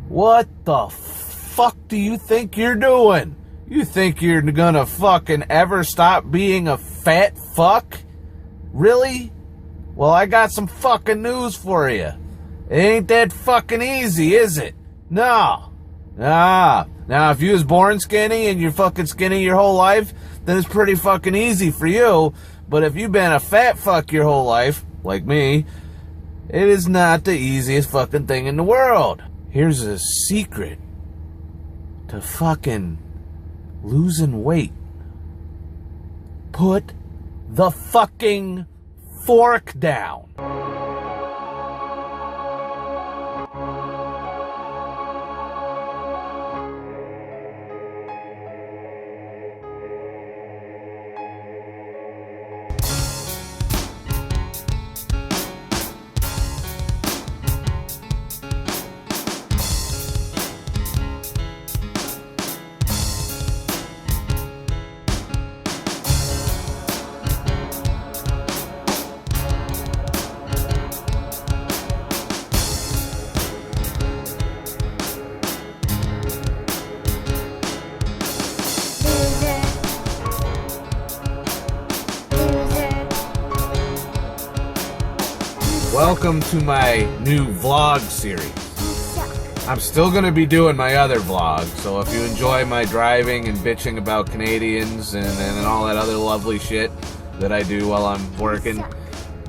What the fuck do you think you're doing? You think you're gonna fucking ever stop being a fat fuck? Really? Well, I got some fucking news for you. It ain't that fucking easy, is it? No. Now, if you was born skinny and you're fucking skinny your whole life, then it's pretty fucking easy for you. But if you've been a fat fuck your whole life, like me, it is not the easiest fucking thing in the world. Here's a secret to fucking losing weight. Put the fucking fork down. Welcome to my new vlog series. I'm still going to be doing my other vlogs, so if you enjoy my driving and bitching about Canadians and all that other lovely shit that I do while I'm working,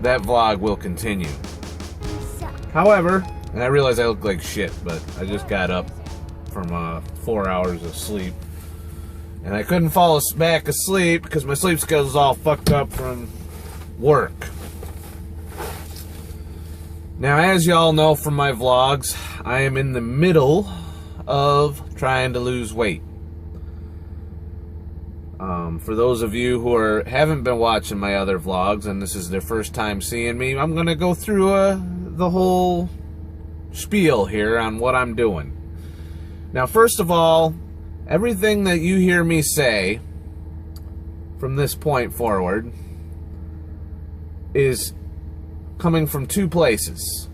that vlog will continue. However, and I realize I look like shit, but I just got up from 4 hours of sleep, and I couldn't fall back asleep because my sleep schedule's all fucked up from work. Now, as y'all know from my vlogs, I am in the middle of trying to lose weight. For those of you who haven't been watching my other vlogs and this is their first time seeing me, I'm going to go through the whole spiel here on what I'm doing. Now, first of all, everything that you hear me say from this point forward is coming from two places.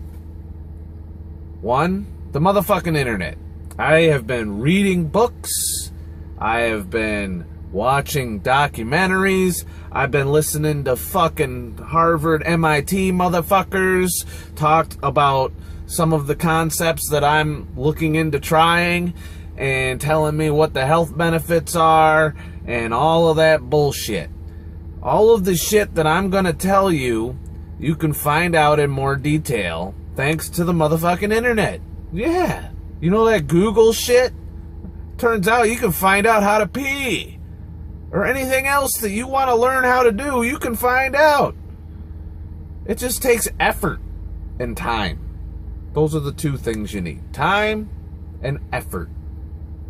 One, the motherfucking internet. I have been reading books. I have been watching documentaries. I've been listening to fucking Harvard, MIT motherfuckers talk about some of the concepts that I'm looking into trying and telling me what the health benefits are and all of that bullshit. All of the shit that I'm gonna tell you, you can find out in more detail thanks to the motherfucking internet. Yeah. You know that Google shit? Turns out you can find out how to pee. Or anything else that you want to learn how to do, you can find out. It just takes effort and time. Those are the two things you need. Time and effort.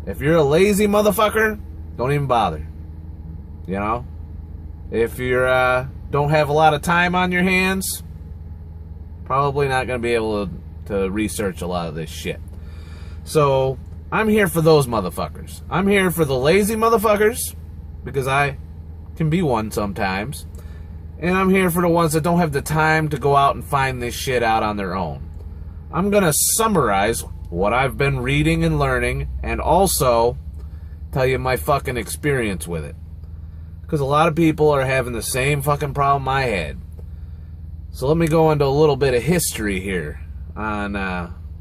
If you're a lazy motherfucker, don't even bother. You know? If you're don't have a lot of time on your hands, probably not going to be able to research a lot of this shit. So, I'm here for those motherfuckers. I'm here for the lazy motherfuckers, because I can be one sometimes. And I'm here for the ones that don't have the time to go out and find this shit out on their own. I'm going to summarize what I've been reading and learning, and also tell you my fucking experience with it. Because a lot of people are having the same fucking problem I had. So let me go into a little bit of history here on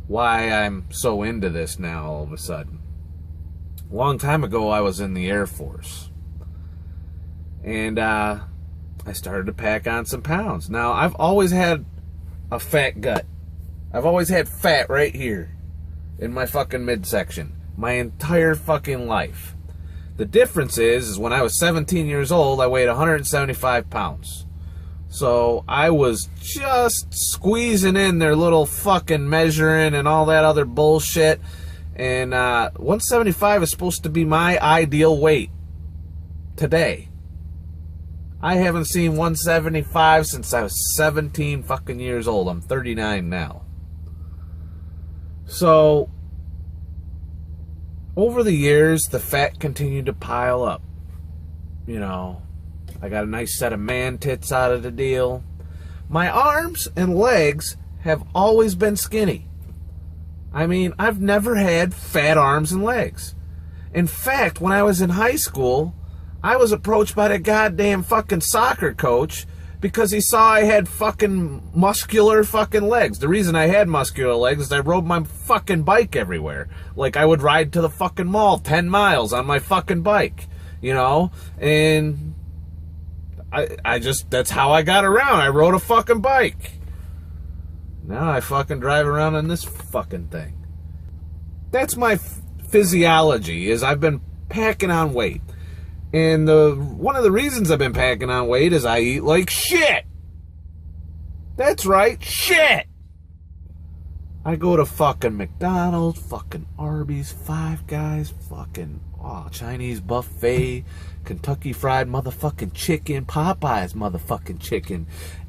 why I'm so into this now all of a sudden. A long time ago, I was in the Air Force. And I started to pack on some pounds. Now, I've always had a fat gut. I've always had fat right here in my fucking midsection. My entire fucking life. The difference is when I was 17 years old, I weighed 175 pounds. So I was just squeezing in their little fucking measuring and all that other bullshit. And 175 is supposed to be my ideal weight today. I haven't seen 175 since I was 17 fucking years old. I'm 39 now. So over the years, the fat continued to pile up. You know, I got a nice set of man tits out of the deal. My arms and legs have always been skinny. I mean, I've never had fat arms and legs. In fact, when I was in high school, I was approached by the goddamn fucking soccer coach because he saw I had fucking muscular fucking legs. The reason I had muscular legs is I rode my fucking bike everywhere. Like, I would ride to the fucking mall 10 miles on my fucking bike, you know? And I just, that's how I got around. I rode a fucking bike. Now I fucking drive around on this fucking thing. That's my physiology, is I've been packing on weight. And one of the reasons I've been packing on weight is I eat like shit. That's right, shit. I go to fucking McDonald's, fucking Arby's, Five Guys, fucking Chinese buffet, Kentucky Fried motherfucking chicken, Popeye's motherfucking chicken.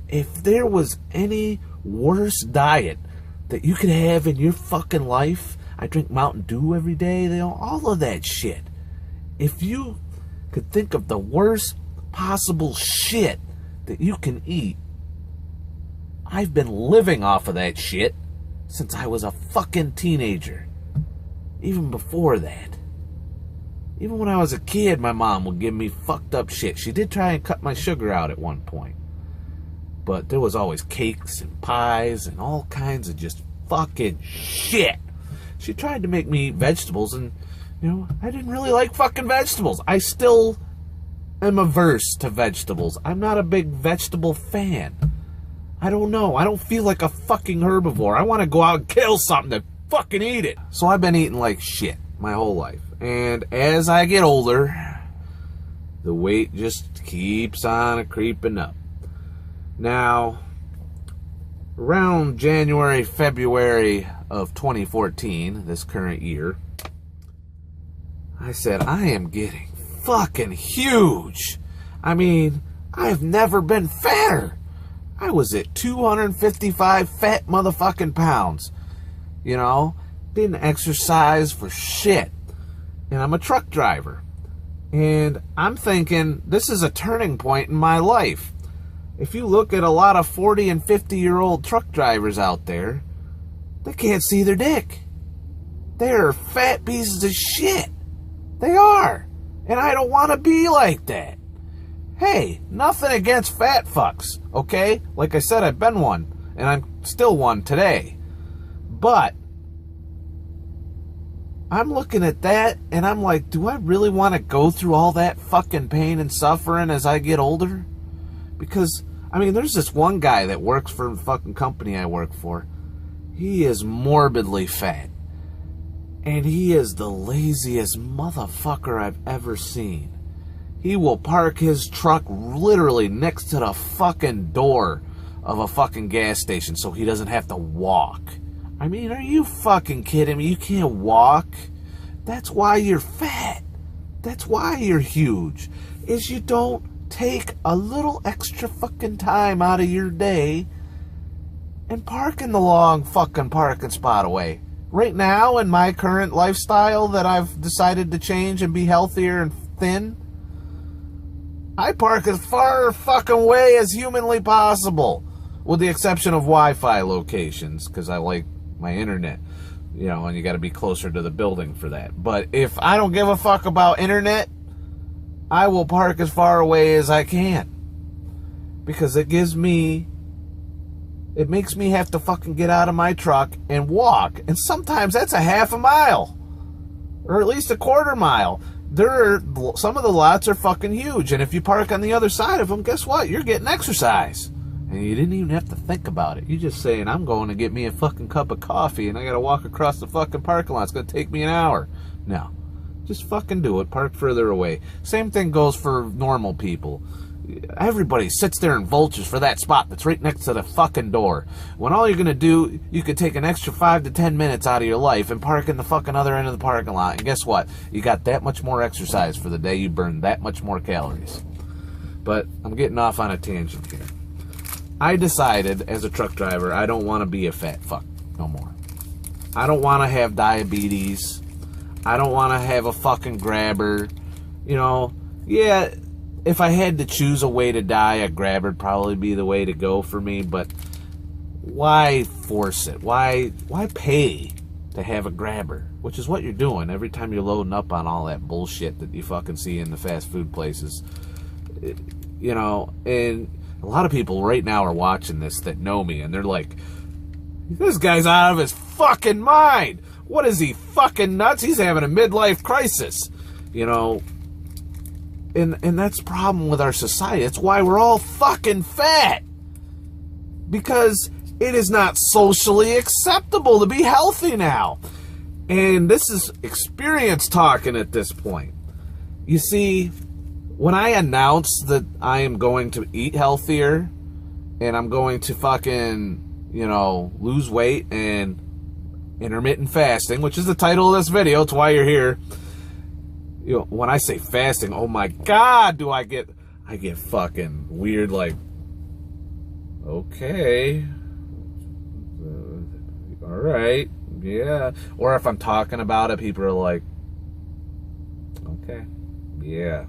If there was any worse diet that you could have in your fucking life, I drink Mountain Dew every day, all of that shit. If you could think of the worst possible shit that you can eat, I've been living off of that shit since I was a fucking teenager. Even before that. Even when I was a kid, my mom would give me fucked up shit. She did try and cut my sugar out at one point. But there was always cakes and pies and all kinds of just fucking shit. She tried to make me eat vegetables, and, you know, I didn't really like fucking vegetables. I still am averse to vegetables. I'm not a big vegetable fan. I don't know. I don't feel like a fucking herbivore. I want to go out and kill something and fucking eat it. So I've been eating like shit my whole life. And as I get older, the weight just keeps on creeping up. Now, around January, February of 2014, this current year, I said, I am getting fucking huge. I mean, I've never been fatter. I was at 255 fat motherfucking pounds. You know, didn't exercise for shit. And I'm a truck driver. And I'm thinking, this is a turning point in my life. If you look at a lot of 40 and 50-year-old truck drivers out there, they can't see their dick. They're fat pieces of shit. They are. And I don't want to be like that. Hey, nothing against fat fucks, okay? Like I said, I've been one, and I'm still one today. But I'm looking at that, and I'm like, do I really want to go through all that fucking pain and suffering as I get older? Because, I mean, there's this one guy that works for the fucking company I work for. He is morbidly fat. And he is the laziest motherfucker I've ever seen. He will park his truck literally next to the fucking door of a fucking gas station so he doesn't have to walk. I mean, are you fucking kidding me? You can't walk? That's why you're fat. That's why you're huge. Is you don't take a little extra fucking time out of your day and park in the long fucking parking spot away. Right now, in my current lifestyle that I've decided to change and be healthier and thin, I park as far fucking away as humanly possible, with the exception of Wi-Fi locations, because I like my internet, you know, and you got to be closer to the building for that. But if I don't give a fuck about internet, I will park as far away as I can, because it makes me have to fucking get out of my truck and walk, and sometimes that's a half a mile, or at least a quarter mile. Some of the lots are fucking huge, and if you park on the other side of them, guess what? You're getting exercise. And you didn't even have to think about it. You're just saying, I'm going to get me a fucking cup of coffee, and I got to walk across the fucking parking lot. It's going to take me an hour. No. Just fucking do it. Park further away. Same thing goes for normal people. Everybody sits there and vultures for that spot that's right next to the fucking door. When all you're going to do, you could take an extra 5 to 10 minutes out of your life and park in the fucking other end of the parking lot. And guess what? You got that much more exercise for the day. You burn that much more calories. But I'm getting off on a tangent here. I decided, as a truck driver, I don't want to be a fat fuck no more. I don't want to have diabetes. I don't want to have a fucking grabber. You know, yeah, if I had to choose a way to die, a grabber would probably be the way to go for me, but why force it? Why pay to have a grabber, which is what you're doing every time you're loading up on all that bullshit that you fucking see in the fast food places. You know, and a lot of people right now are watching this that know me, and they're like, this guy's out of his fucking mind. What is he, fucking nuts? He's having a midlife crisis. You know, and that's the problem with our society. That's why we're all fucking fat. Because it is not socially acceptable to be healthy now. And this is experience talking at this point. You see, when I announced that I am going to eat healthier and I'm going to fucking, you know, lose weight and intermittent fasting, which is the title of this video, it's why you're here. You know, when I say fasting, oh my God, do I get fucking weird, like, okay, all right, yeah. Or if I'm talking about it, people are like, okay, yeah,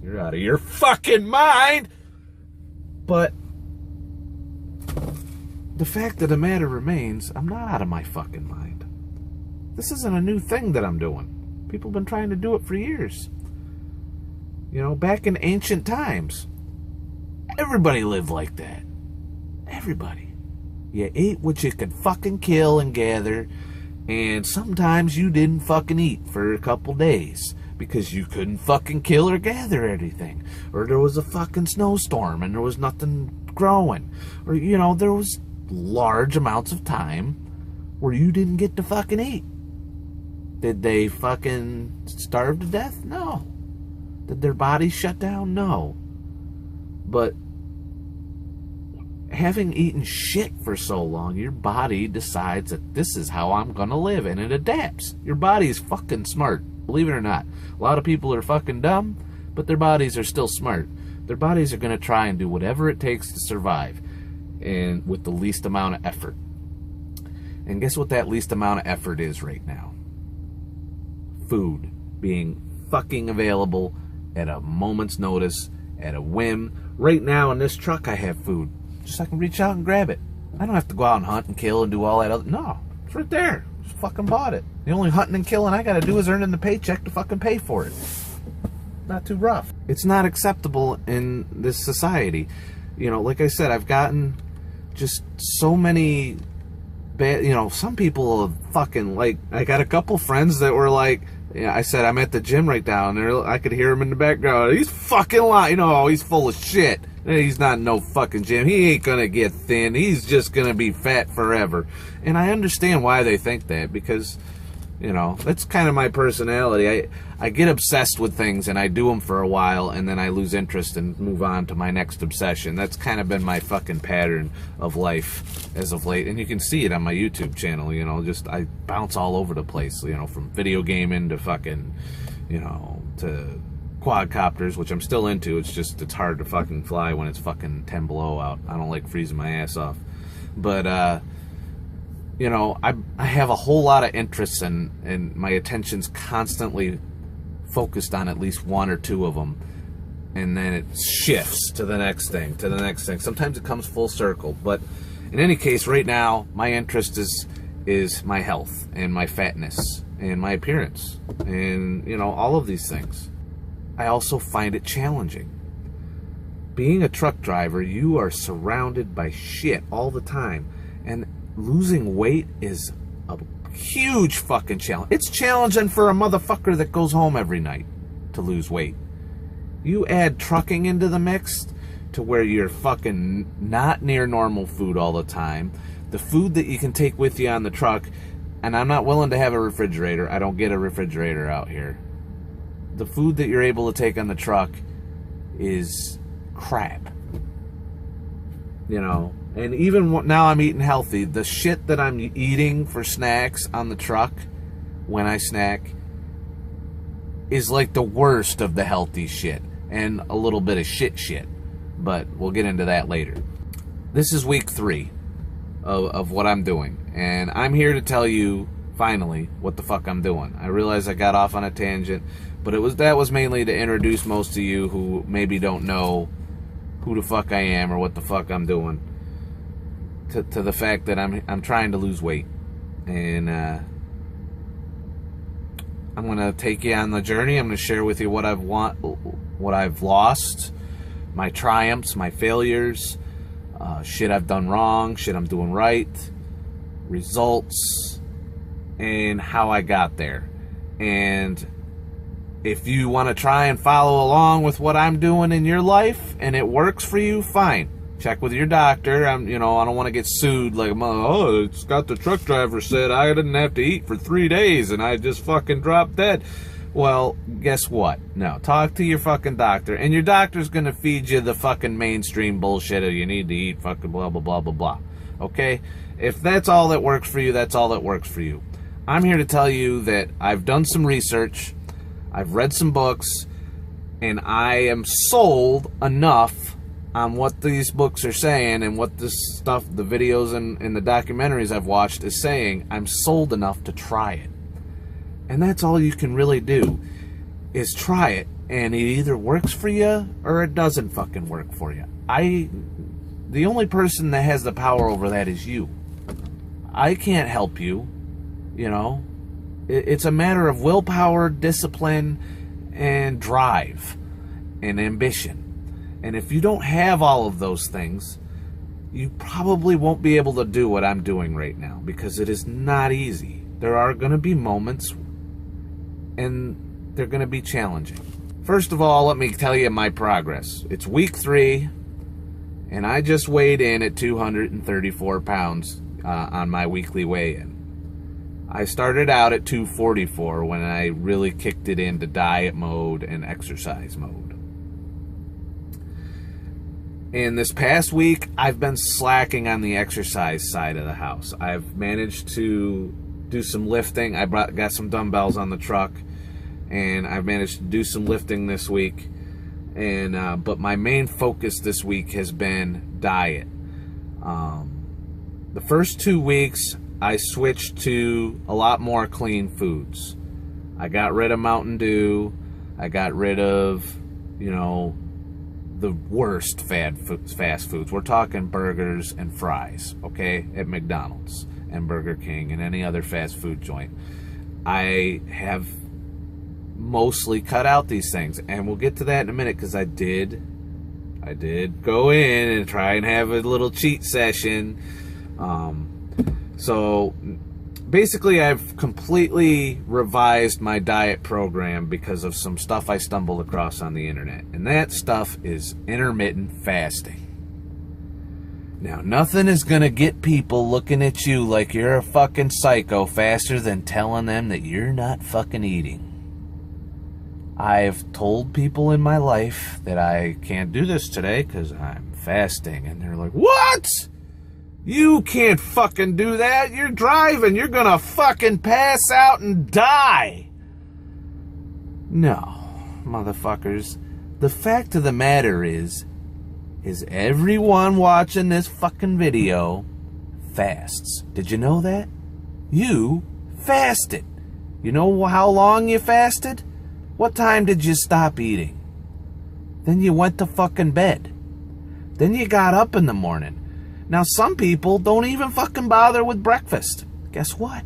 you're out of your fucking mind. But the fact of the matter remains, I'm not out of my fucking mind. This isn't a new thing that I'm doing. People have been trying to do it for years. You know, back in ancient times, everybody lived like that. Everybody. You ate what you could fucking kill and gather, and sometimes you didn't fucking eat for a couple days because you couldn't fucking kill or gather anything. Or there was a fucking snowstorm and there was nothing growing. Or, you know, there was large amounts of time where you didn't get to fucking eat. Did they fucking starve to death? No. Did their bodies shut down? No. But having eaten shit for so long, your body decides that this is how I'm gonna live, and it adapts. Your body is fucking smart, believe it or not. A lot of people are fucking dumb, but their bodies are still smart. Their bodies are gonna try and do whatever it takes to survive, and with the least amount of effort. And guess what that least amount of effort is right now? Food being fucking available at a moment's notice, at a whim. Right now in this truck I have food. Just I can reach out and grab it. I don't have to go out and hunt and kill and do all that other... No, it's right there. Just fucking bought it. The only hunting and killing I gotta do is earning the paycheck to fucking pay for it. Not too rough. It's not acceptable in this society. You know, like I said, I've gotten just so many bad... You know, some people have fucking, like... I got a couple friends that were like... Yeah, I said I'm at the gym right now, and I could hear him in the background. He's fucking lying. You know, he's full of shit. He's not in no fucking gym. He ain't gonna get thin. He's just gonna be fat forever. And I understand why they think that, because, you know, that's kind of my personality. I get obsessed with things, and I do them for a while, and then I lose interest and move on to my next obsession. That's kind of been my fucking pattern of life as of late. And you can see it on my YouTube channel, you know, just I bounce all over the place, you know, from video gaming to fucking, you know, to quadcopters, which I'm still into. It's just, it's hard to fucking fly when it's fucking 10 below out. I don't like freezing my ass off. But, you know, I have a whole lot of interests, and my attention's constantly focused on at least one or two of them. And then it shifts to the next thing, to the next thing. Sometimes it comes full circle. But in any case, right now, my interest is my health and my fatness and my appearance and, you know, all of these things. I also find it challenging. Being a truck driver, you are surrounded by shit all the time. And losing weight is a huge fucking challenge. It's challenging for a motherfucker that goes home every night to lose weight. You add trucking into the mix to where you're fucking not near normal food all the time. The food that you can take with you on the truck, and I'm not willing to have a refrigerator. I don't get a refrigerator out here. The food that you're able to take on the truck is crap. You know, and even now I'm eating healthy. The shit that I'm eating for snacks on the truck when I snack is like the worst of the healthy shit, and a little bit of shit. But we'll get into that later. This is week 3 of what I'm doing, and I'm here to tell you finally what the fuck I'm doing. I realize I got off on a tangent, but that was mainly to introduce most of you who maybe don't know who the fuck I am or what the fuck I'm doing, to the fact that I'm trying to lose weight. And I'm going to take you on the journey. I'm going to share with you what I've lost, my triumphs, my failures, shit I've done wrong, shit I'm doing right, results, and how I got there. And if you want to try and follow along with what I'm doing in your life and it works for you, fine. Check with your doctor. I don't want to get sued like, oh, Scott the truck driver said I didn't have to eat for 3 days and I just fucking dropped dead. Well, guess what? No, talk to your fucking doctor, and your doctor's gonna feed you the fucking mainstream bullshit of you need to eat fucking blah, blah, blah, blah, blah. Okay? If that's all that works for you, that's all that works for you. I'm here to tell you that I've done some research, I've read some books, and I am sold enough on what these books are saying and what this stuff, the videos and the documentaries I've watched is saying. I'm sold enough to try it. And that's all you can really do, is try it. And it either works for you or it doesn't fucking work for you. The only person that has the power over that is you. I can't help you, It's a matter of willpower, discipline, and drive, and ambition. And if you don't have all of those things, you probably won't be able to do what I'm doing right now, because it is not easy. There are going to be moments, and they're going to be challenging. First of all, let me tell you my progress. It's week 3, and I just weighed in at 234 pounds on my weekly weigh-in. I started out at 244 when I really kicked it into diet mode and exercise mode. And this past week, I've been slacking on the exercise side of the house. I've managed to do some lifting. I got some dumbbells on the truck, and I've managed to do some lifting this week. And but my main focus this week has been diet. The first 2 weeks, I switched to a lot more clean foods. I got rid of Mountain Dew. I got rid of, the worst fast foods. We're talking burgers and fries, okay, at McDonald's and Burger King and any other fast food joint. I have mostly cut out these things, and we'll get to that in a minute, because I did go in and try and have a little cheat session. So basically, I've completely revised my diet program because of some stuff I stumbled across on the internet. And that stuff is intermittent fasting. Now, nothing is going to get people looking at you like you're a fucking psycho faster than telling them that you're not fucking eating. I've told people in my life that I can't do this today because I'm fasting. And they're like, what? You can't fucking do that. You're driving. You're gonna fucking pass out and die. No, motherfuckers. The fact of the matter is everyone watching this fucking video fasts. Did you know that? You fasted. You know how long you fasted? What time did you stop eating? Then you went to fucking bed. Then you got up in the morning. Now, some people don't even fucking bother with breakfast. Guess what?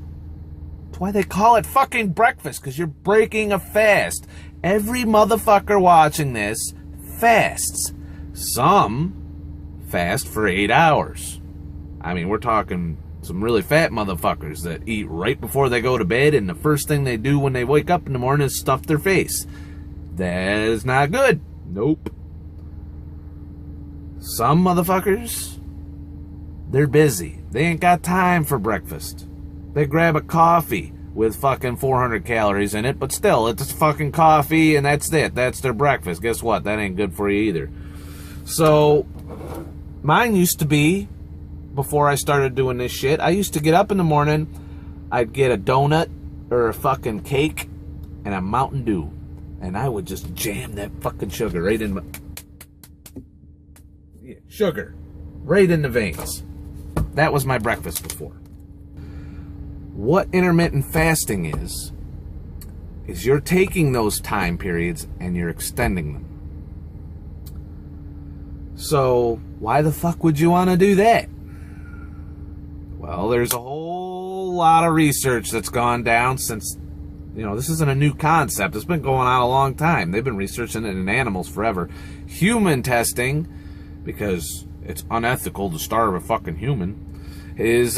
That's why they call it fucking breakfast, because you're breaking a fast. Every motherfucker watching this fasts. Some fast for 8 hours. I mean, we're talking some really fat motherfuckers that eat right before they go to bed, and the first thing they do when they wake up in the morning is stuff their face. That is not good. Nope. Some motherfuckers, they're busy. They ain't got time for breakfast. They grab a coffee with fucking 400 calories in it, but still, it's fucking coffee and that's it. That's their breakfast. Guess what? That ain't good for you either. So, mine used to be, before I started doing this shit, I used to get up in the morning, I'd get a donut or a fucking cake and a Mountain Dew. And I would just jam that fucking sugar right in my... Yeah, sugar. Right in the veins. That was my breakfast before. What intermittent fasting is you're taking those time periods and you're extending them. So, why the fuck would you want to do that? Well, there's a whole lot of research that's gone down since You know, this isn't a new concept. It's been going on a long time. They've been researching it in animals forever. Human testing, because it's unethical to starve a fucking human, is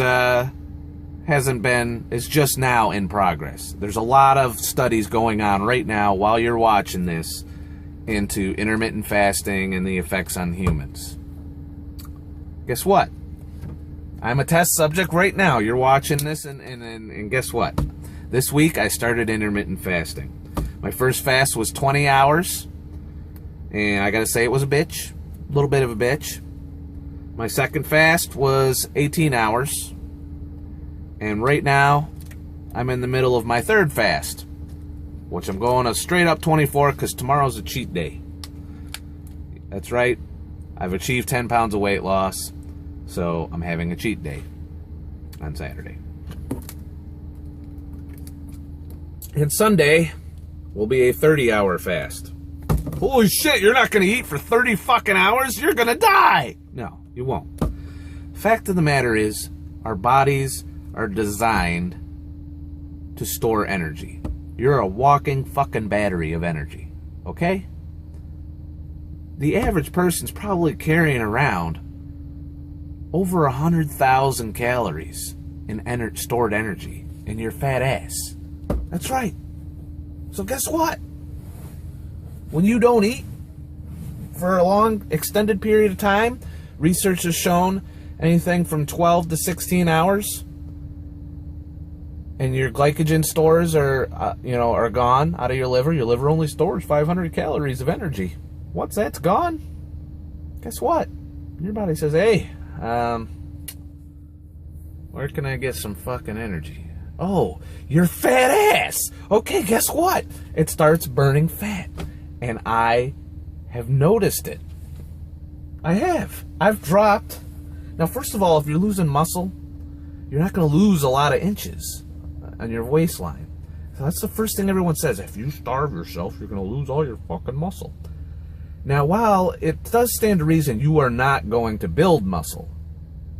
just now in progress. There's a lot of studies going on right now while you're watching this into intermittent fasting and the effects on humans. Guess what? I'm a test subject right now. You're watching this, and guess what? This week I started intermittent fasting. My first fast was 20 hours, and I gotta say it was a bitch. A little bit of a bitch. My second fast was 18 hours, and right now I'm in the middle of my third fast, which I'm going a straight up 24 because tomorrow's a cheat day. That's right. I've achieved 10 pounds of weight loss, so I'm having a cheat day on Saturday. And Sunday will be a 30-hour fast. Holy shit, you're not going to eat for 30 fucking hours? You're going to die! No, you won't. Fact of the matter is, our bodies are designed to store energy. You're a walking fucking battery of energy, okay? The average person's probably carrying around over 100,000 calories in stored energy in your fat ass. That's right. So guess what? When you don't eat for a long, extended period of time, research has shown anything from 12 to 16 hours, and your glycogen stores are gone out of your liver only stores 500 calories of energy. Once that's gone, guess what? Your body says, hey, where can I get some fucking energy? Oh, your fat ass. Okay, guess what? It starts burning fat. And I have noticed it. I have. I've dropped. Now, first of all, if you're losing muscle, you're not going to lose a lot of inches on your waistline. So that's the first thing everyone says. If you starve yourself, you're going to lose all your fucking muscle. Now, while it does stand to reason you are not going to build muscle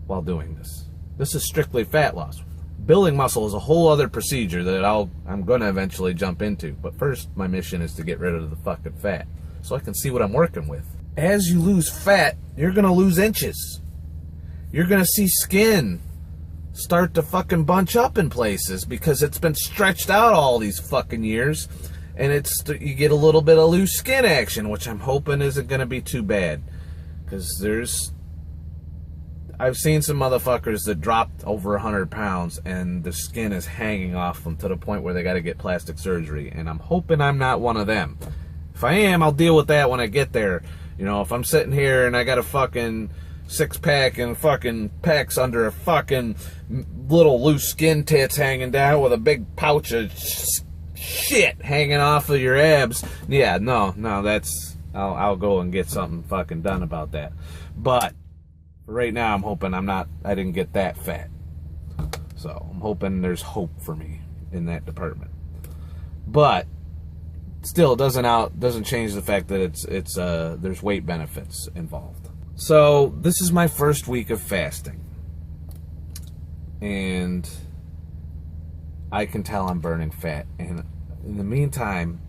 while doing this, this is strictly fat loss. Building muscle is a whole other procedure that I'm going to eventually jump into. But first, my mission is to get rid of the fucking fat so I can see what I'm working with. As you lose fat, you're going to lose inches. You're going to see skin start to fucking bunch up in places because it's been stretched out all these fucking years. And you get a little bit of loose skin action, which I'm hoping isn't going to be too bad. Because I've seen some motherfuckers that dropped over 100 pounds and the skin is hanging off them to the point where they got to get plastic surgery. And I'm hoping I'm not one of them. If I am, I'll deal with that when I get there. You know, if I'm sitting here and I got a fucking six-pack and fucking pecs under a fucking little loose skin tits hanging down with a big pouch of shit hanging off of your abs. Yeah, no, I'll go and get something fucking done about that. But right now, I'm hoping I didn't get that fat. So I'm hoping there's hope for me in that department. But still, it doesn't change the fact that there's weight benefits involved. So this is my first week of fasting, and I can tell I'm burning fat. And in the meantime,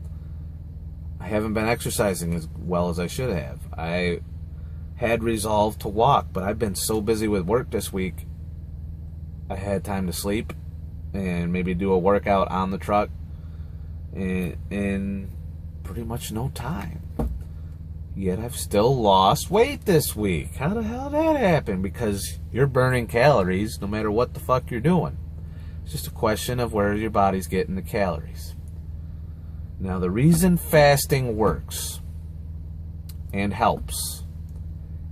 I haven't been exercising as well as I should have. I had resolved to walk, but I've been so busy with work this week, I had time to sleep and maybe do a workout on the truck in pretty much no time. Yet I've still lost weight this week. How the hell did that happen? Because you're burning calories no matter what the fuck you're doing. It's just a question of where your body's getting the calories. Now, the reason fasting works and helps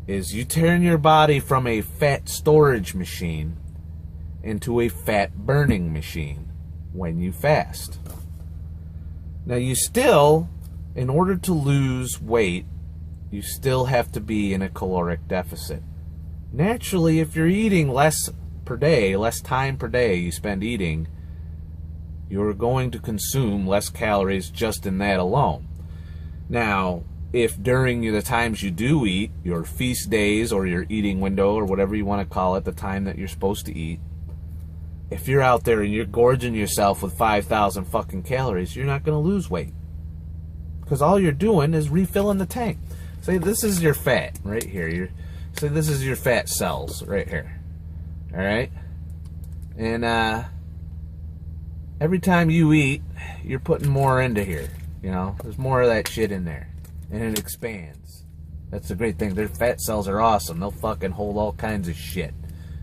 is you turn your body from a fat storage machine into a fat burning machine when you fast. Now, you still, in order to lose weight, you still have to be in a caloric deficit. Naturally, if you're eating less per day, less time per day you spend eating, you're going to consume less calories just in that alone. Now, if during the times you do eat, your feast days or your eating window or whatever you want to call it, the time that you're supposed to eat, if you're out there and you're gorging yourself with 5,000 fucking calories, you're not going to lose weight. Because all you're doing is refilling the tank. Say this is your fat right here. Say this is your fat cells right here. All right? And every time you eat, you're putting more into here. You know, there's more of that shit in there. And it expands. That's the great thing. Their fat cells are awesome. They'll fucking hold all kinds of shit.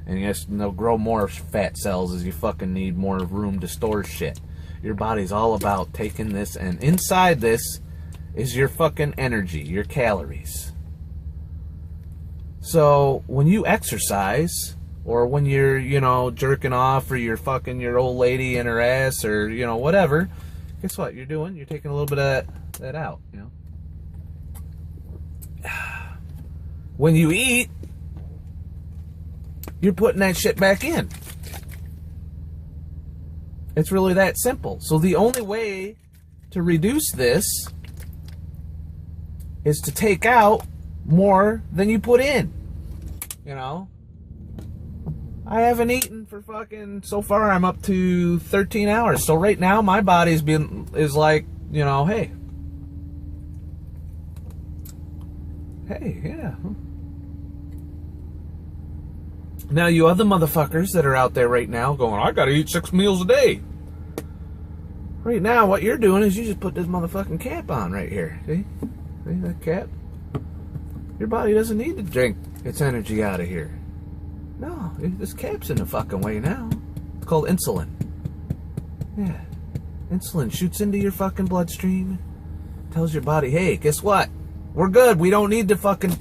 And yes, they'll grow more fat cells as you fucking need more room to store shit. Your body's all about taking this, and inside this is your fucking energy, your calories. So when you exercise, or when you're, you know, jerking off, or you're fucking your old lady in her ass, or, you know, whatever, guess what you're doing? You're taking a little bit of that out, you know? When you eat, you're putting that shit back in. It's really that simple. So the only way to reduce this is to take out more than you put in. You know? I haven't eaten for fucking, so far I'm up to 13 hours. So right now my body's is like, you know, hey, yeah. Now, you other motherfuckers that are out there right now going, I gotta eat 6 meals a day. Right now, what you're doing is you just put this motherfucking cap on right here. See? See that cap? Your body doesn't need to drink its energy out of here. No, this cap's in the fucking way now. It's called insulin. Yeah. Insulin shoots into your fucking bloodstream. Tells your body, hey, guess what? We're good. We don't need to fucking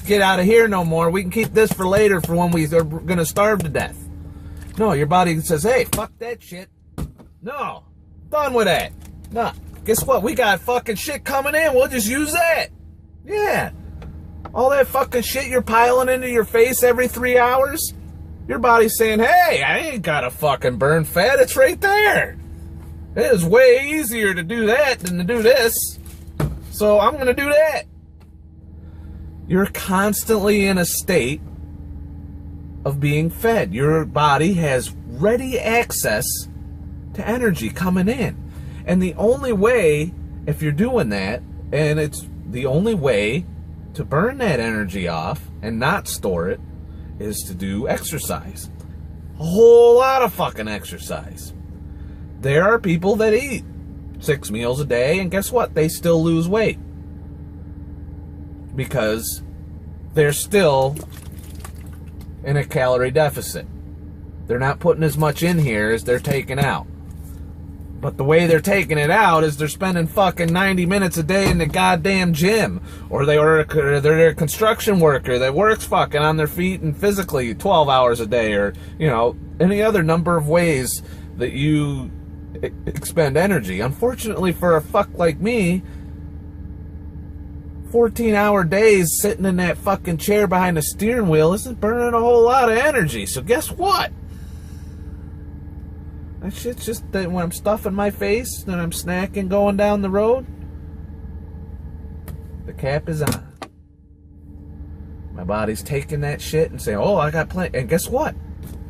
get out of here no more. We can keep this for later for when we are gonna starve to death. No, your body says, hey, fuck that shit. No, done with that. No, guess what? We got fucking shit coming in. We'll just use that. Yeah. All that fucking shit you're piling into your face every 3 hours, your body's saying, hey, I ain't gotta fucking burn fat. It's right there. It is way easier to do that than to do this. So I'm gonna do that. You're constantly in a state of being fed. Your body has ready access to energy coming in. And the only way, if you're doing that, and it's the only way to burn that energy off and not store it, is to do exercise. A whole lot of fucking exercise. There are people that eat 6 meals a day, and guess what? They still lose weight. Because they're still in a calorie deficit. They're not putting as much in here as they're taking out. But the way they're taking it out is they're spending fucking 90 minutes a day in the goddamn gym. Or they're a construction worker that works fucking on their feet and physically 12 hours a day. Or, you know, any other number of ways that you expend energy. Unfortunately for a fuck like me, 14-hour days sitting in that fucking chair behind the steering wheel isn't burning a whole lot of energy. So guess what? That shit's just that when I'm stuffing my face and I'm snacking going down the road, the cap is on. My body's taking that shit and saying, oh, I got plenty. And guess what?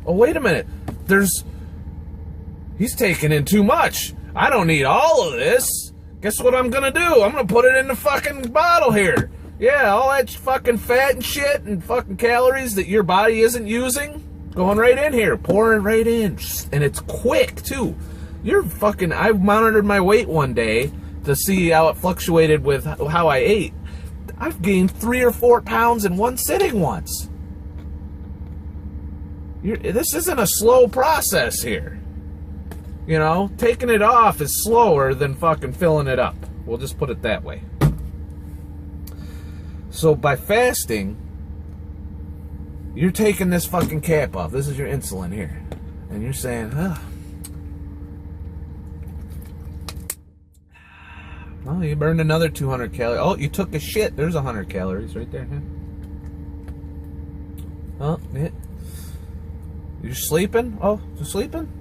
Oh, wait a minute. He's taking in too much. I don't need all of this. Guess what I'm gonna do? I'm gonna put it in the fucking bottle here. Yeah, all that fucking fat and shit and fucking calories that your body isn't using, going right in here, pouring right in. And it's quick, too. I monitored my weight one day to see how it fluctuated with how I ate. I've gained 3 or 4 pounds in one sitting once. This isn't a slow process here. You know, taking it off is slower than fucking filling it up. We'll just put it that way. So by fasting, you're taking this fucking cap off. This is your insulin here. And you're saying, well, you burned another 200 calories. Oh, you took a shit. There's 100 calories right there. Huh? Oh, yeah. You're sleeping? Oh, you're sleeping?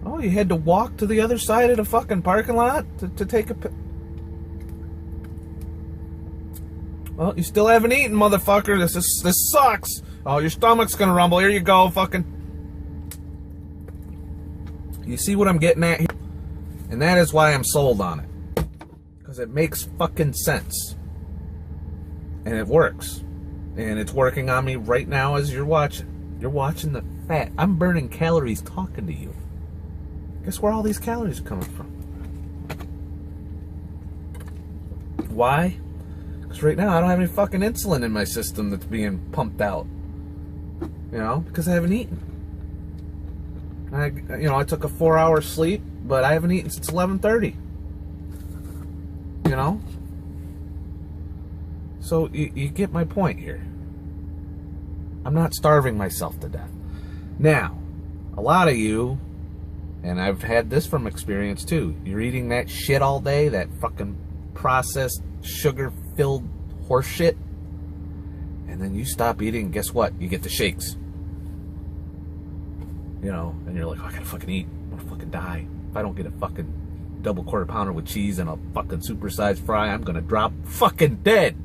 Oh, you had to walk to the other side of the fucking parking lot to take a... Well, you still haven't eaten, motherfucker. This sucks. Oh, your stomach's gonna rumble. Here you go, fucking. You see what I'm getting at here? And that is why I'm sold on it. Because it makes fucking sense. And it works. And it's working on me right now as you're watching. You're watching the fat. I'm burning calories talking to you. Guess where all these calories are coming from? Why? Because right now I don't have any fucking insulin in my system that's being pumped out. You know, because I haven't eaten. I took a 4-hour sleep, but I haven't eaten since 11:30. You know? So you get my point here. I'm not starving myself to death. Now, a lot of you, and I've had this from experience too, you're eating that shit all day, that fucking processed, sugar-filled horse shit, and then you stop eating, and guess what? You get the shakes. You know, and you're like, oh, I gotta fucking eat. I'm gonna fucking die. If I don't get a fucking double quarter pounder with cheese and a fucking supersized fry, I'm gonna drop fucking dead.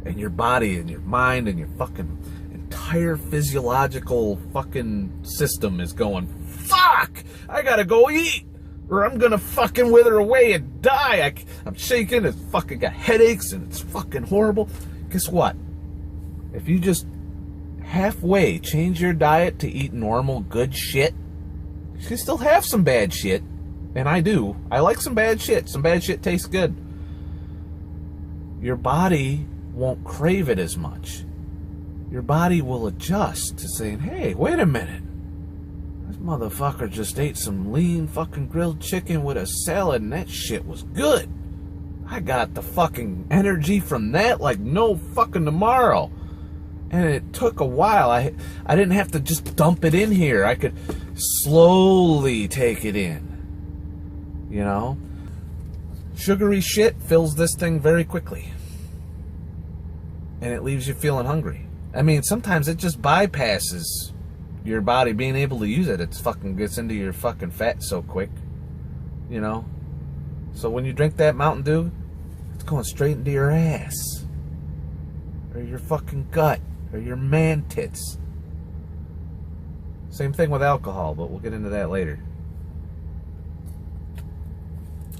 And your body and your mind and your fucking entire physiological fucking system is going, fuck, I gotta go eat, or I'm gonna fucking wither away and die. I'm shaking, it's fucking got headaches, and it's fucking horrible. Guess what? If you just halfway change your diet to eat normal, good shit, you can still have some bad shit. And I do. I like some bad shit. Some bad shit tastes good. Your body won't crave it as much. Your body will adjust to saying, hey, wait a minute. This motherfucker just ate some lean fucking grilled chicken with a salad, and that shit was good. I got the fucking energy from that like no fucking tomorrow. And it took a while. I didn't have to just dump it in here. I could slowly take it in. You know? Sugary shit fills this thing very quickly. And it leaves you feeling hungry. I mean, sometimes it just bypasses your body being able to use it. It fucking gets into your fucking fat so quick. You know? So when you drink that Mountain Dew, it's going straight into your ass. Or your fucking gut. Or your man tits. Same thing with alcohol, but we'll get into that later.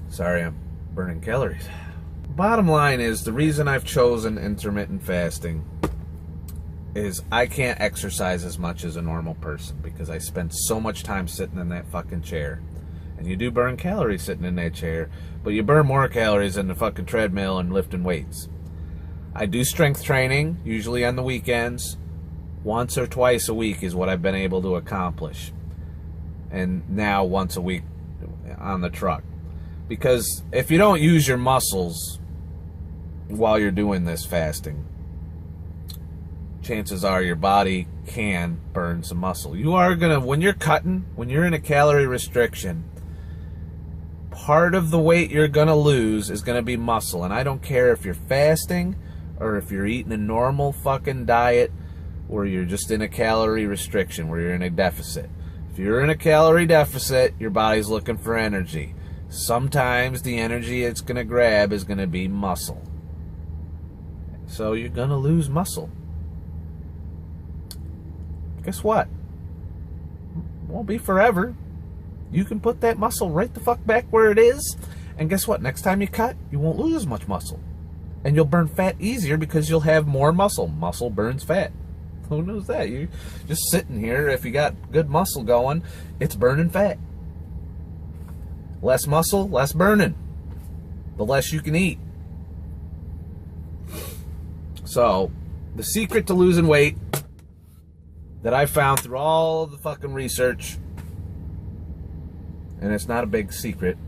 Sorry, I'm burning calories. Bottom line is, the reason I've chosen intermittent fasting is I can't exercise as much as a normal person because I spend so much time sitting in that fucking chair. And you do burn calories sitting in that chair, but you burn more calories in the fucking treadmill and lifting weights. I do strength training, usually on the weekends. Once or twice a week is what I've been able to accomplish. And now once a week on the truck. Because if you don't use your muscles while you're doing this fasting, chances are your body can burn some muscle. You are going to, when you're cutting, when you're in a calorie restriction, part of the weight you're going to lose is going to be muscle. And I don't care if you're fasting or if you're eating a normal fucking diet or you're just in a calorie restriction where you're in a deficit. If you're in a calorie deficit, your body's looking for energy. Sometimes the energy it's going to grab is going to be muscle. So you're going to lose muscle. Guess what? It won't be forever. You can put that muscle right the fuck back where it is. And guess what? Next time you cut, you won't lose as much muscle. And you'll burn fat easier because you'll have more muscle. Muscle burns fat. Who knows that? You're just sitting here. If you got good muscle going, it's burning fat. Less muscle, less burning. The less you can eat. So, the secret to losing weight that I found through all of the fucking research, and it's not a big secret,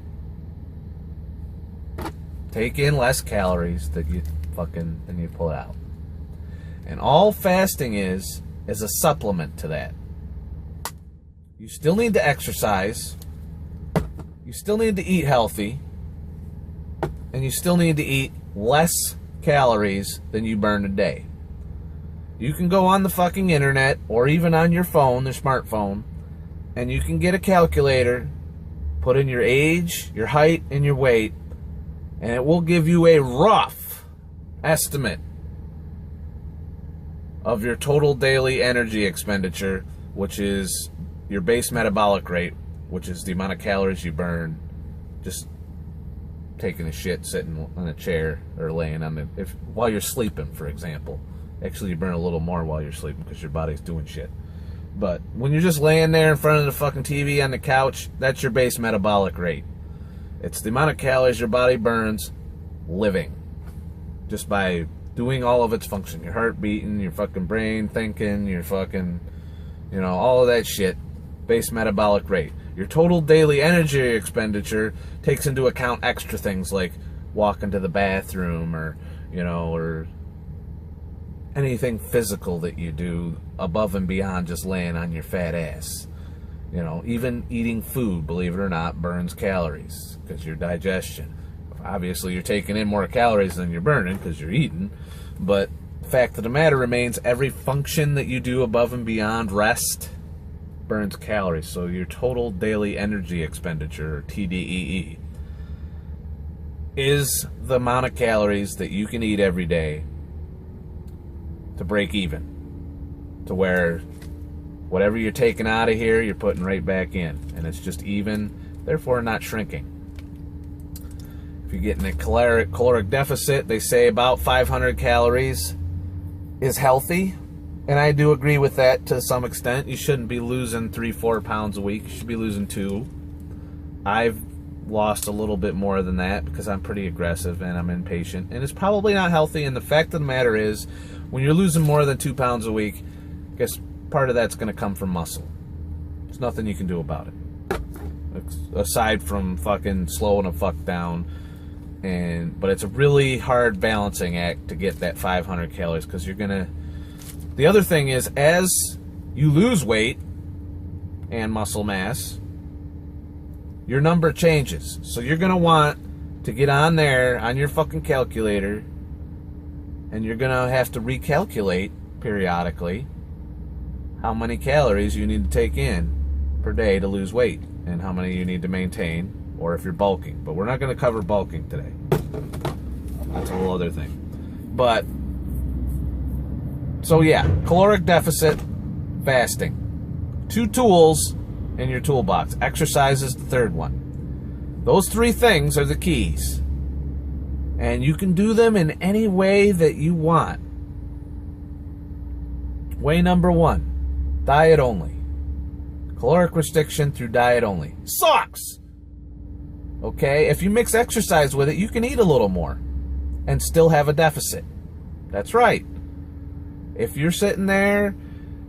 take in less calories than you pull out. And all fasting is a supplement to that. You still need to exercise. You still need to eat healthy. And you still need to eat less calories than you burn a day. You can go on the fucking internet or even on your phone, the smartphone, and you can get a calculator, put in your age, your height, and your weight, and it will give you a rough estimate of your total daily energy expenditure, which is your base metabolic rate, which is the amount of calories you burn just taking a shit, sitting on a chair, or laying on it, while you're sleeping, for example. Actually, you burn a little more while you're sleeping because your body's doing shit. But when you're just laying there in front of the fucking TV on the couch, that's your base metabolic rate. It's the amount of calories your body burns living, just by doing all of its function. Your heart beating, your fucking brain thinking, your fucking, all of that shit. Base metabolic rate. Your total daily energy expenditure takes into account extra things like walking to the bathroom, or anything physical that you do above and beyond just laying on your fat ass. Even eating food, believe it or not, burns calories because your digestion. Obviously, you're taking in more calories than you're burning because you're eating, but the fact of the matter remains, every function that you do above and beyond rest burns calories. So your total daily energy expenditure, or TDEE, is the amount of calories that you can eat every day to break even, to where whatever you're taking out of here, you're putting right back in, and it's just even, therefore not shrinking. If you're getting a caloric deficit, they say about 500 calories is healthy, and I do agree with that to some extent. You shouldn't be losing 3-4 pounds a week. You should be losing 2. I've lost a little bit more than that because I'm pretty aggressive and I'm impatient, and it's probably not healthy. And the fact of the matter is, when you're losing more than 2 pounds a week, I guess part of that's going to come from muscle. There's nothing you can do about it, aside from fucking slowing the fuck down. But it's a really hard balancing act to get that 500 calories, because you're gonna. The other thing is, as you lose weight and muscle mass, your number changes. So you're gonna want to get on there on your fucking calculator, and you're gonna have to recalculate periodically how many calories you need to take in per day to lose weight, and how many you need to maintain, or if you're bulking. But we're not going to cover bulking today. That's a whole other thing. But, so yeah, caloric deficit, fasting. 2 tools in your toolbox. Exercise is the third one. Those 3 things are the keys. And you can do them in any way that you want. Way number 1, diet only. Caloric restriction through diet only. Sucks! Okay, if you mix exercise with it, you can eat a little more and still have a deficit. That's right. If you're sitting there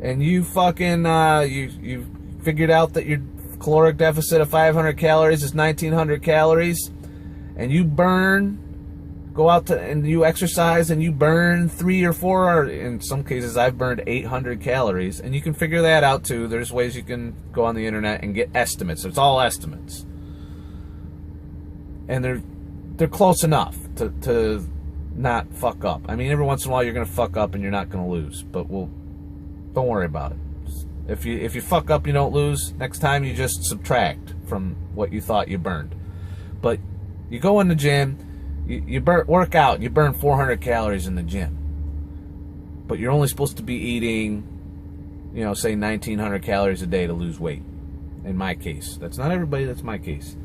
and you fucking, you figured out that your caloric deficit of 500 calories is 1,900 calories, and you go out and you exercise and you burn 3 or 4, or in some cases I've burned 800 calories, and you can figure that out too. There's ways you can go on the internet and get estimates. It's all estimates. And they're close enough to not fuck up. I mean, every once in a while you're gonna fuck up and you're not gonna lose, but don't worry about it. If you fuck up, you don't lose. Next time you just subtract from what you thought you burned. But you go in the gym, you work out, you burn 400 calories in the gym, but you're only supposed to be eating, say 1,900 calories a day to lose weight. In my case, that's not everybody. That's my case.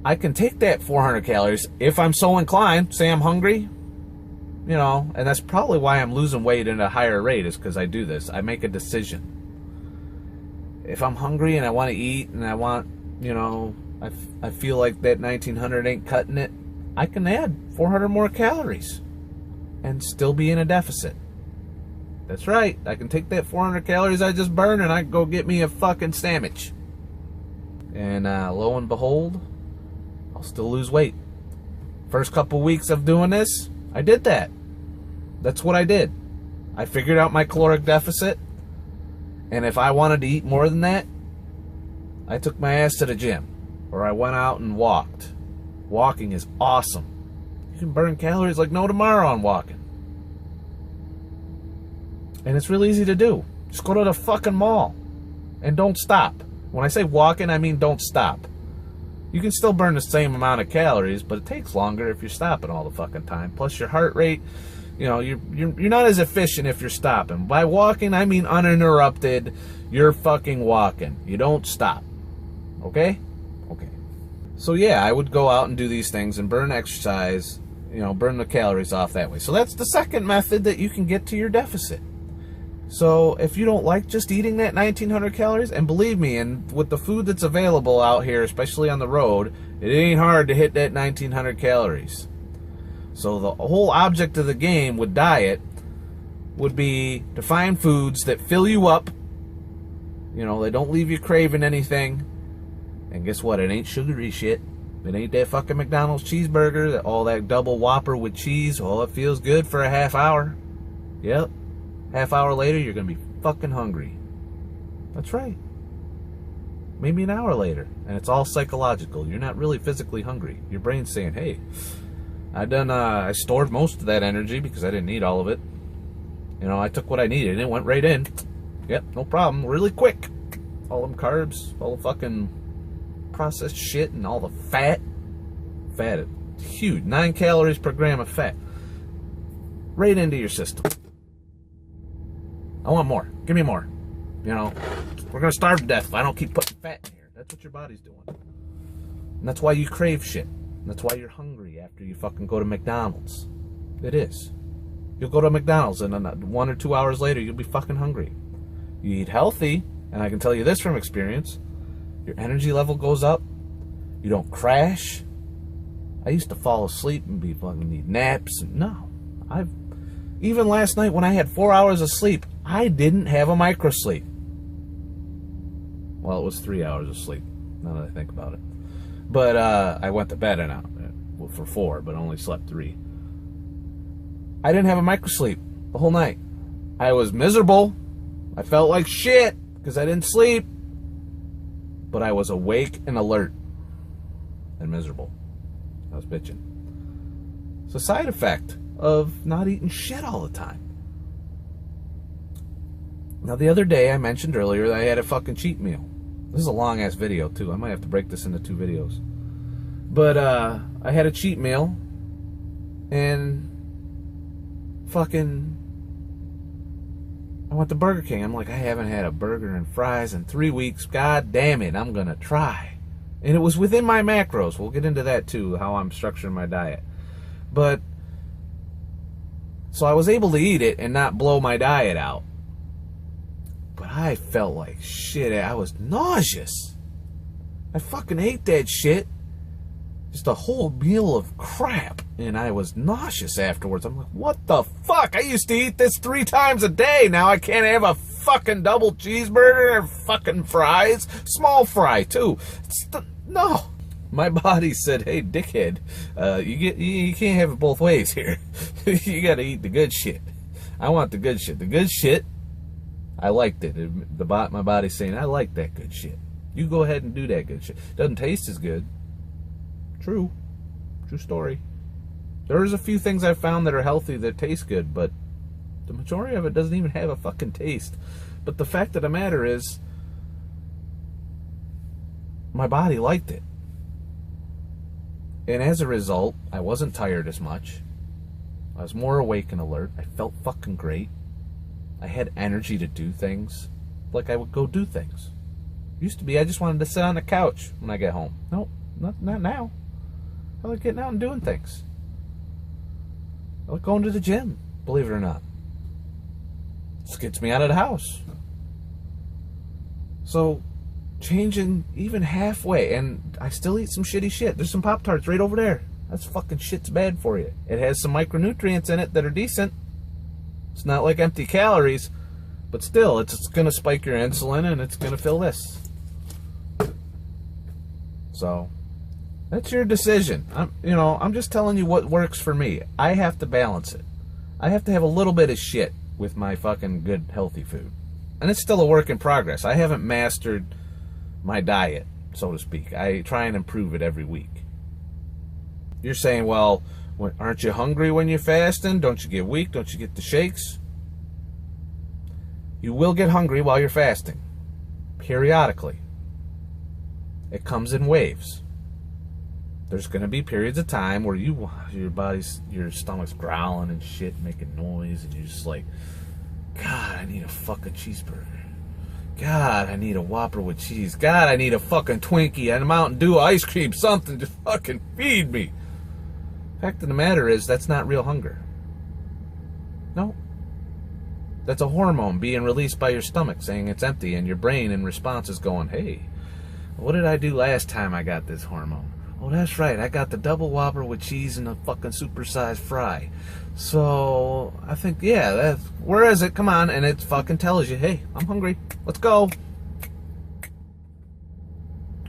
I can take that 400 calories if I'm so inclined. Say I'm hungry, and that's probably why I'm losing weight at a higher rate, is because I do this. I make a decision. If I'm hungry and I want to eat and I want, I feel like that 1,900 ain't cutting it, I can add 400 more calories and still be in a deficit. That's right. I can take that 400 calories I just burned and I can go get me a fucking sandwich. And lo and behold, I'll still lose weight. First couple weeks of doing this, I did that. That's what I did. I figured out my caloric deficit, and if I wanted to eat more than that, I took my ass to the gym, or I went out and walked. Walking is awesome. You can burn calories like no tomorrow on walking. And it's really easy to do. Just go to the fucking mall and don't stop. When I say walking, I mean don't stop. You can still burn the same amount of calories, but it takes longer if you're stopping all the fucking time. Plus your heart rate You know, you're not as efficient if you're stopping. By walking, I mean uninterrupted. You're fucking walking. You don't stop. Okay? Okay. So yeah, I would go out and do these things and burn exercise, you know, burn the calories off that way. So that's the second method that you can get to your deficit. So if you don't like just eating that 1900 calories, and believe me, and with the food that's available out here, especially on the road, it ain't hard to hit that 1900 calories. So the whole object of the game with diet would be to find foods that fill you up. You know, they don't leave you craving anything. And guess what? It ain't sugary shit. It ain't that fucking McDonald's cheeseburger, all that double Whopper with cheese. Oh, it feels good for a half hour. Yep. Half hour later, you're going to be fucking hungry. That's right. Maybe an hour later. And it's all psychological. You're not really physically hungry. Your brain's saying, hey, I stored most of that energy because I didn't need all of it. You know, I took what I needed and it went right in. Yep, no problem. Really quick. All them carbs, all the fucking processed shit and all the fat. Fat is huge. 9 calories per gram of fat. Right into your system. I want more. Give me more. You know, we're going to starve to death if I don't keep putting fat in here. That's what your body's doing. And that's why you crave shit. And that's why you're hungry after you fucking go to McDonald's. It is. You'll go to McDonald's and then 1 or 2 hours later, you'll be fucking hungry. You eat healthy, and I can tell you this from experience, your energy level goes up. You don't crash. I used to fall asleep and be fucking need naps. And no. Even last night when I had 4 hours of sleep, I didn't have a micro sleep. Well, it was 3 hours of sleep, now that I think about it. But I went to bed for 4, but only slept 3. I didn't have a micro sleep the whole night. I was miserable. I felt like shit because I didn't sleep. But I was awake and alert and miserable. I was bitching. It's a side effect of not eating shit all the time. Now, the other day, I mentioned earlier that I had a fucking cheat meal. This is a long-ass video, too. I might have to break this into 2 videos. But, I had a cheat meal, and fucking, I went to Burger King. I'm like, I haven't had a burger and fries in 3 weeks. God damn it, I'm gonna try. And it was within my macros. We'll get into that, too, how I'm structuring my diet. But, so I was able to eat it and not blow my diet out. But I felt like shit. I was nauseous. I fucking ate that shit. Just a whole meal of crap. And I was nauseous afterwards. I'm like, what the fuck? I used to eat this 3 times a day. Now I can't have a fucking double cheeseburger and fucking fries. Small fry, too. No. My body said, hey, dickhead, you can't have it both ways here. You gotta eat the good shit. I want the good shit. The good shit, I liked it. My body's saying, I like that good shit. You go ahead and do that good shit. Doesn't taste as good. True. True story. There's a few things I've found that are healthy that taste good, but the majority of it doesn't even have a fucking taste. But the fact of the matter is, my body liked it. And as a result, I wasn't tired as much. I was more awake and alert. I felt fucking great. I had energy to do things. Like I would go do things. Used to be I just wanted to sit on the couch when I get home. Nope, not now. I like getting out and doing things. I like going to the gym, believe it or not. This gets me out of the house. So, changing even halfway, and I still eat some shitty shit. There's some Pop-Tarts right over there. That's fucking shit's bad for you. It has some micronutrients in it that are decent. It's not like empty calories, but still, it's going to spike your insulin and it's going to fill this. So, that's your decision. I'm just telling you what works for me. I have to balance it. I have to have a little bit of shit with my fucking good, healthy food. And it's still a work in progress. I haven't mastered my diet, so to speak. I try and improve it every week. You're saying, well, aren't you hungry when you're fasting? Don't you get weak? Don't you get the shakes? You will get hungry while you're fasting. Periodically. It comes in waves. there's going to be periods of time where your stomach's growling and shit, making noise, and you're just like, God, I need a fucking cheeseburger. God, I need a Whopper with cheese. God, I need a fucking Twinkie and a Mountain Dew ice cream, something to fucking feed me. Fact of the matter is, that's not real hunger. No. That's a hormone being released by your stomach saying it's empty, and your brain in response is going, hey, what did I do last time I got this hormone? Oh, that's right, I got the double Whopper with cheese and a fucking supersized fry. So, I think, yeah, where is it? Come on. And it fucking tells you, hey, I'm hungry. Let's go.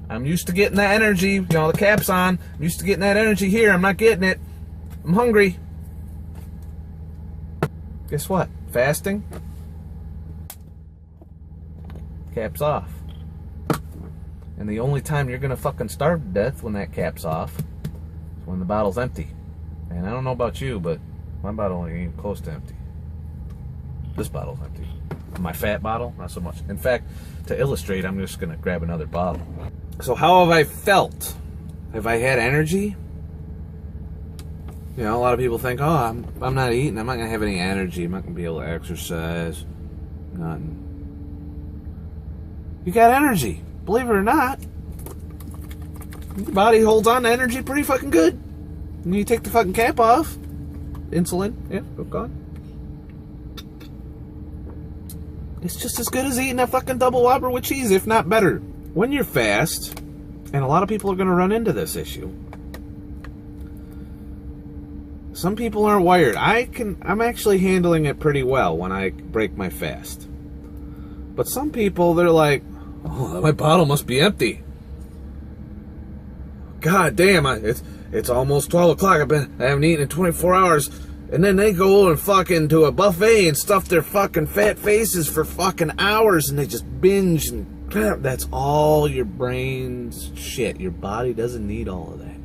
I'm used to getting that energy. You know, the cap's on. I'm used to getting that energy here. I'm not getting it. I'm hungry. Guess what? Fasting. Cap's off. And the only time you're going to fucking starve to death when that cap's off is when the bottle's empty. And I don't know about you, but my bottle ain't even close to empty. This bottle's empty. My fat bottle, not so much. In fact, to illustrate, I'm just going to grab another bottle. So how have I felt? Have I had energy? You know, a lot of people think, oh, I'm not eating. I'm not going to have any energy. I'm not going to be able to exercise. Nothing. You got energy. Believe it or not. Your body holds on to energy pretty fucking good. When you take the fucking cap off. Insulin. Yeah, gone. It's just as good as eating a fucking double Whopper with cheese, if not better. When you're fast, and a lot of people are going to run into this issue. Some people aren't wired. I'm actually handling it pretty well when I break my fast. But some people, they're like, oh, my bottle must be empty. God damn, it's almost 12 o'clock. I haven't eaten in 24 hours. And then they go and fucking to a buffet and stuff their fucking fat faces for fucking hours, and they just binge and crap. That's all your brain's shit. Your body doesn't need all of that.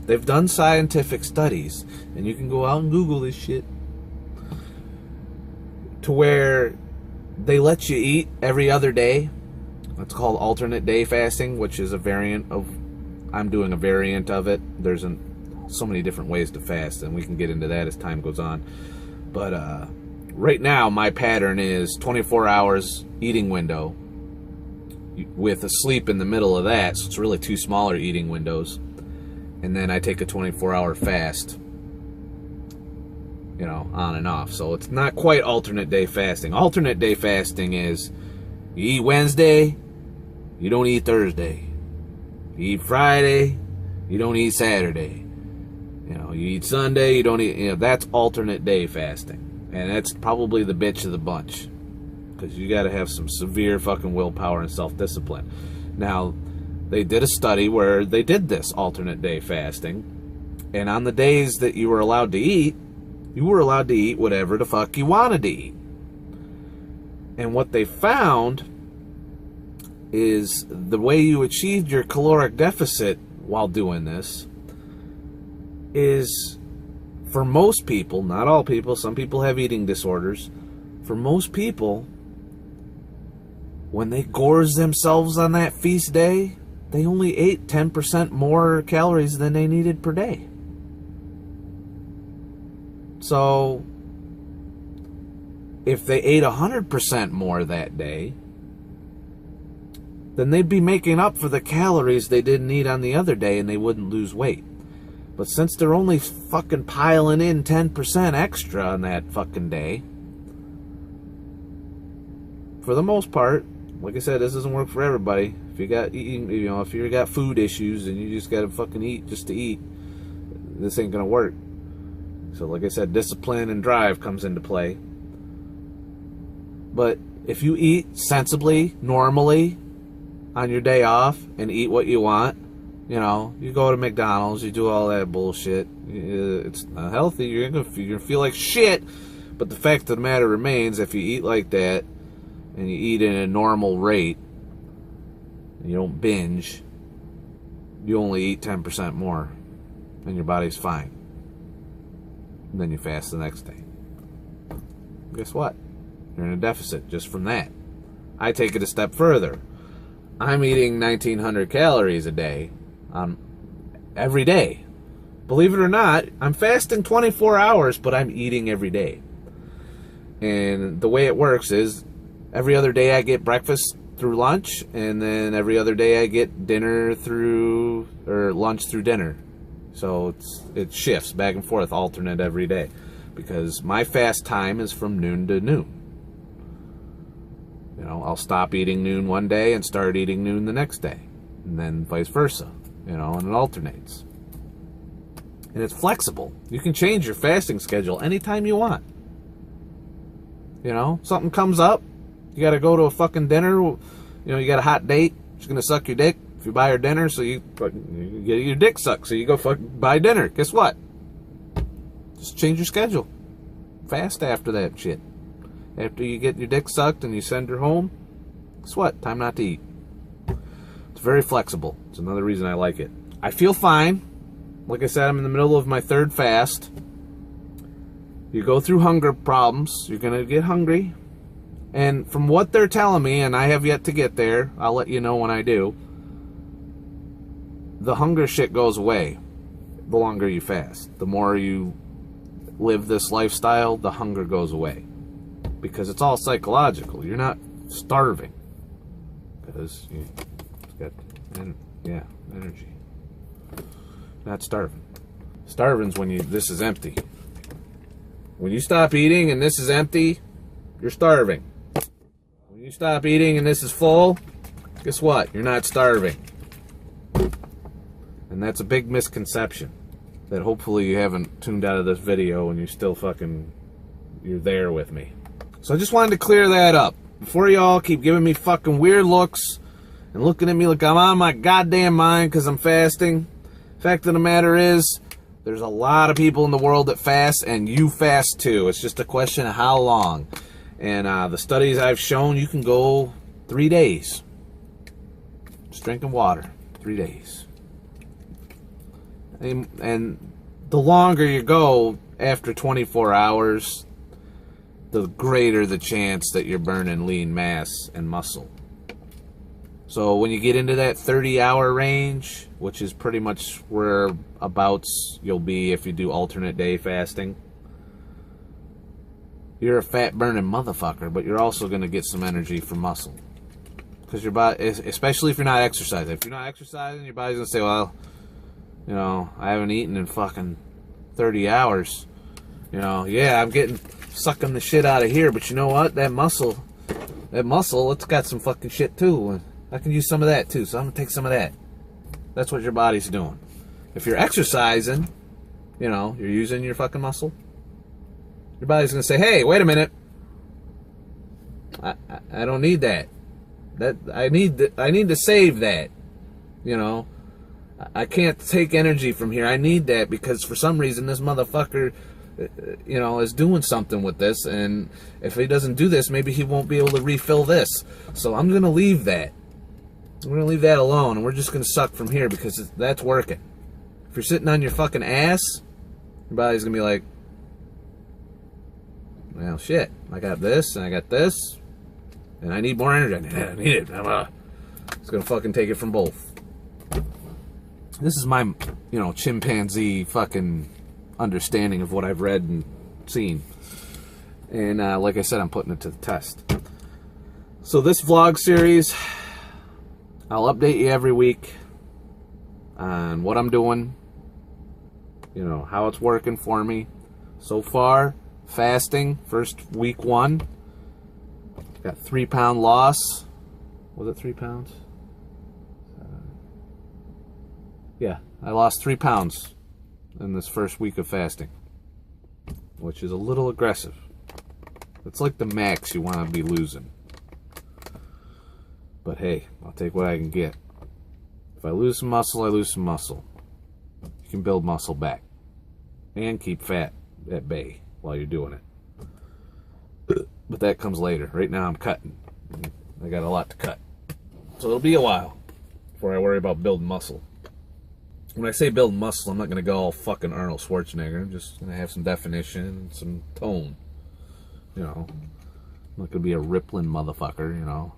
They've done scientific studies, and you can go out and Google this shit, to where they let you eat every other day. It's called alternate day fasting, which is a variant of, I'm doing a variant of it. There's so many different ways to fast, and we can get into that as time goes on. But right now, my pattern is 24 hours eating window with a sleep in the middle of that, so it's really two smaller eating windows. And then I take a 24-hour fast, you know, on and off. So it's not quite alternate day fasting. Alternate day fasting is you eat Wednesday, you don't eat Thursday. You eat Friday, you don't eat Saturday. You know, you eat Sunday, you don't eat, you know, that's alternate day fasting. And that's probably the bitch of the bunch. Because you got to have some severe fucking willpower and self-discipline. Now, they did a study where they did this alternate day fasting. And on the days that you were allowed to eat, you were allowed to eat whatever the fuck you wanted to eat. And what they found is the way you achieved your caloric deficit while doing this is, for most people, not all people, some people have eating disorders, for most people, when they gorge themselves on that feast day, they only ate 10% more calories than they needed per day. So, if they ate 100% more that day, then they'd be making up for the calories they didn't eat on the other day, and they wouldn't lose weight. But since they're only fucking piling in 10% extra on that fucking day, for the most part, like I said, this doesn't work for everybody. If you got eating, you know, if you got food issues and you just gotta fucking eat just to eat, this ain't gonna work. So, like I said, discipline and drive comes into play. But if you eat sensibly, normally, on your day off and eat what you want, you know, you go to McDonald's, you do all that bullshit. It's not healthy. You're gonna feel like shit. But the fact of the matter remains, if you eat like that and you eat at a normal rate, and you don't binge, you only eat 10% more, and your body's fine. And then you fast the next day. Guess what? You're in a deficit just from that. I take it a step further. I'm eating 1,900 calories a day every day. Believe it or not, I'm fasting 24 hours, but I'm eating every day. And the way it works is every other day I get breakfast through lunch, and then every other day I get dinner through, or lunch through dinner. So it shifts back and forth, alternate every day, because my fast time is from noon to noon. You know, I'll stop eating noon one day and start eating noon the next day, and then vice versa, you know, and it alternates. And it's flexible. You can change your fasting schedule anytime you want. You know, something comes up, you got to go to a fucking dinner, you know, you got a hot date, she's going to suck your dick if you buy her dinner, so you get your dick sucked, so you go buy dinner. Guess what? Just change your schedule. Fast after that shit. After you get your dick sucked and you send her home, guess what? Time not to eat. It's very flexible. It's another reason I like it. I feel fine. Like I said, I'm in the middle of my third fast. You go through hunger problems. You're going to get hungry. And from what they're telling me, and I have yet to get there, I'll let you know when I do, the hunger shit goes away the longer you fast. The more you live this lifestyle, the hunger goes away. Because it's all psychological. You're not starving. Because it's got energy. Not starving. Starving's when this is empty. When you stop eating and this is empty, you're starving. When you stop eating and this is full, guess what? You're not starving. And that's a big misconception that hopefully you haven't tuned out of this video and you're there with me. So I just wanted to clear that up before y'all keep giving me fucking weird looks and looking at me like I'm on my goddamn mind because I'm fasting. Fact of the matter is, there's a lot of people in the world that fast, and you fast too. It's just a question of how long. And the studies I've shown, you can go 3 days. Just drinking water, 3 days. And the longer you go after 24 hours, the greater the chance that you're burning lean mass and muscle. So when you get into that 30-hour range, which is pretty much whereabouts you'll be if you do alternate day fasting, you're a fat-burning motherfucker, but you're also going to get some energy from muscle. Because your body, especially if you're not exercising. If you're not exercising, your body's going to say, well, you know, I haven't eaten in fucking 30 hours. You know, yeah, I'm sucking the shit out of here, but you know what? That muscle, it's got some fucking shit too. I can use some of that too, so I'm going to take some of that. That's what your body's doing. If you're exercising, you know, you're using your fucking muscle, your body's going to say, hey, wait a minute. I don't need that. I need to save that. You know, I can't take energy from here. I need that because for some reason this motherfucker, you know, is doing something with this, and if he doesn't do this, maybe he won't be able to refill this. So I'm going to leave that. I'm going to leave that alone, and we're just going to suck from here because that's working. If you're sitting on your fucking ass, your body's going to be like, well, shit, I got this, and I got this, and I need more energy. I need it. It's going to fucking take it from both. This is my, you know, chimpanzee fucking understanding of what I've read and seen. And like I said, I'm putting it to the test. So this vlog series, I'll update you every week on what I'm doing, you know, how it's working for me. So far, fasting, first week 1, got 3 pound loss. Was it 3 pounds? Yeah, I lost 3 pounds in this first week of fasting, which is a little aggressive. It's like the max you want to be losing. But hey, I'll take what I can get. If I lose some muscle, I lose some muscle. You can build muscle back and keep fat at bay while you're doing it. But that comes later. Right now I'm cutting. I got a lot to cut. So it'll be a while before I worry about building muscle. When I say build muscle, I'm not going to go all fucking Arnold Schwarzenegger. I'm just going to have some definition and some tone. You know, I'm not going to be a rippling motherfucker, you know,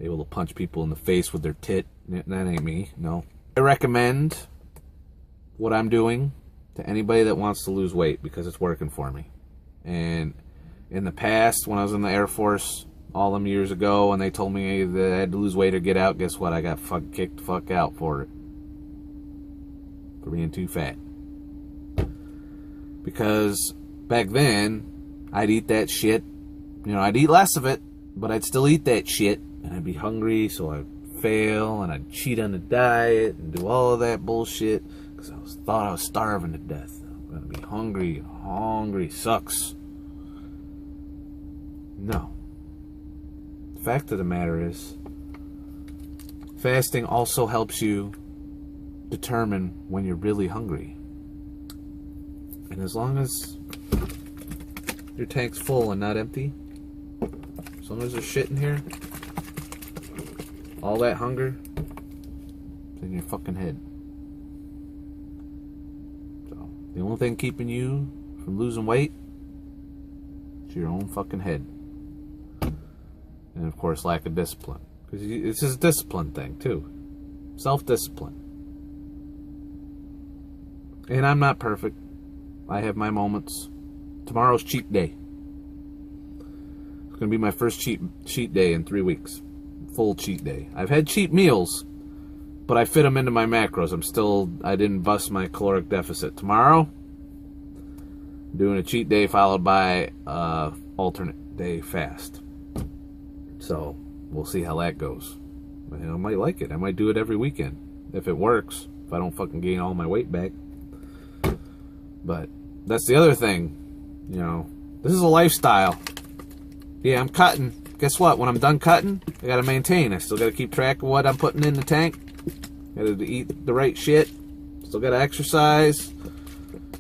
able to punch people in the face with their tit. That ain't me, no. I recommend what I'm doing to anybody that wants to lose weight, because it's working for me. And in the past, when I was in the Air Force all them years ago, and they told me that I had to lose weight or get out, guess what? I got kicked the fuck out for it. For being too fat. Because back then, I'd eat that shit. You know, I'd eat less of it, but I'd still eat that shit. And I'd be hungry, so I'd fail, and I'd cheat on the diet, and do all of that bullshit. Because I thought I was starving to death. I'm going to be hungry. Hungry sucks. No. The fact of the matter is, fasting also helps you determine when you're really hungry. And as long as your tank's full and not empty, as long as there's shit in here, all that hunger is in your fucking head. So, the only thing keeping you from losing weight is your own fucking head. And of course, lack of discipline. Because it's just a discipline thing, too. Self-discipline. And I'm not perfect. I have my moments. Tomorrow's cheat day. It's going to be my first cheat day in 3 weeks. Full cheat day. I've had cheat meals, but I fit them into my macros. I didn't bust my caloric deficit. Tomorrow, I'm doing a cheat day followed by alternate day fast. So, we'll see how that goes. I might like it. I might do it every weekend. If it works. If I don't fucking gain all my weight back. But that's the other thing. You know, this is a lifestyle. Yeah, I'm cutting. Guess what? When I'm done cutting, I gotta maintain. I still gotta keep track of what I'm putting in the tank. Gotta eat the right shit. Still gotta exercise.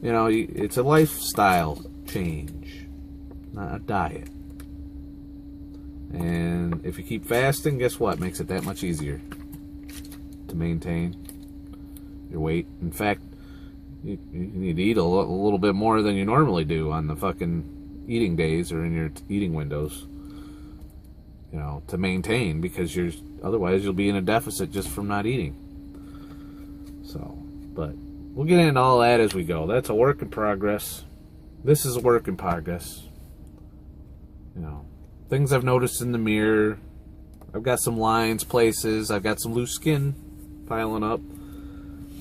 You know, it's a lifestyle change, not a diet. And if you keep fasting, guess what? Makes it that much easier to maintain your weight. In fact, you need to eat a little bit more than you normally do on the fucking eating days or in your eating windows, you know, to maintain, because otherwise you'll be in a deficit just from not eating. So, but we'll get into all that as we go. That's a work in progress. This is a work in progress. You know, things I've noticed in the mirror. I've got some lines places. I've got some loose skin piling up.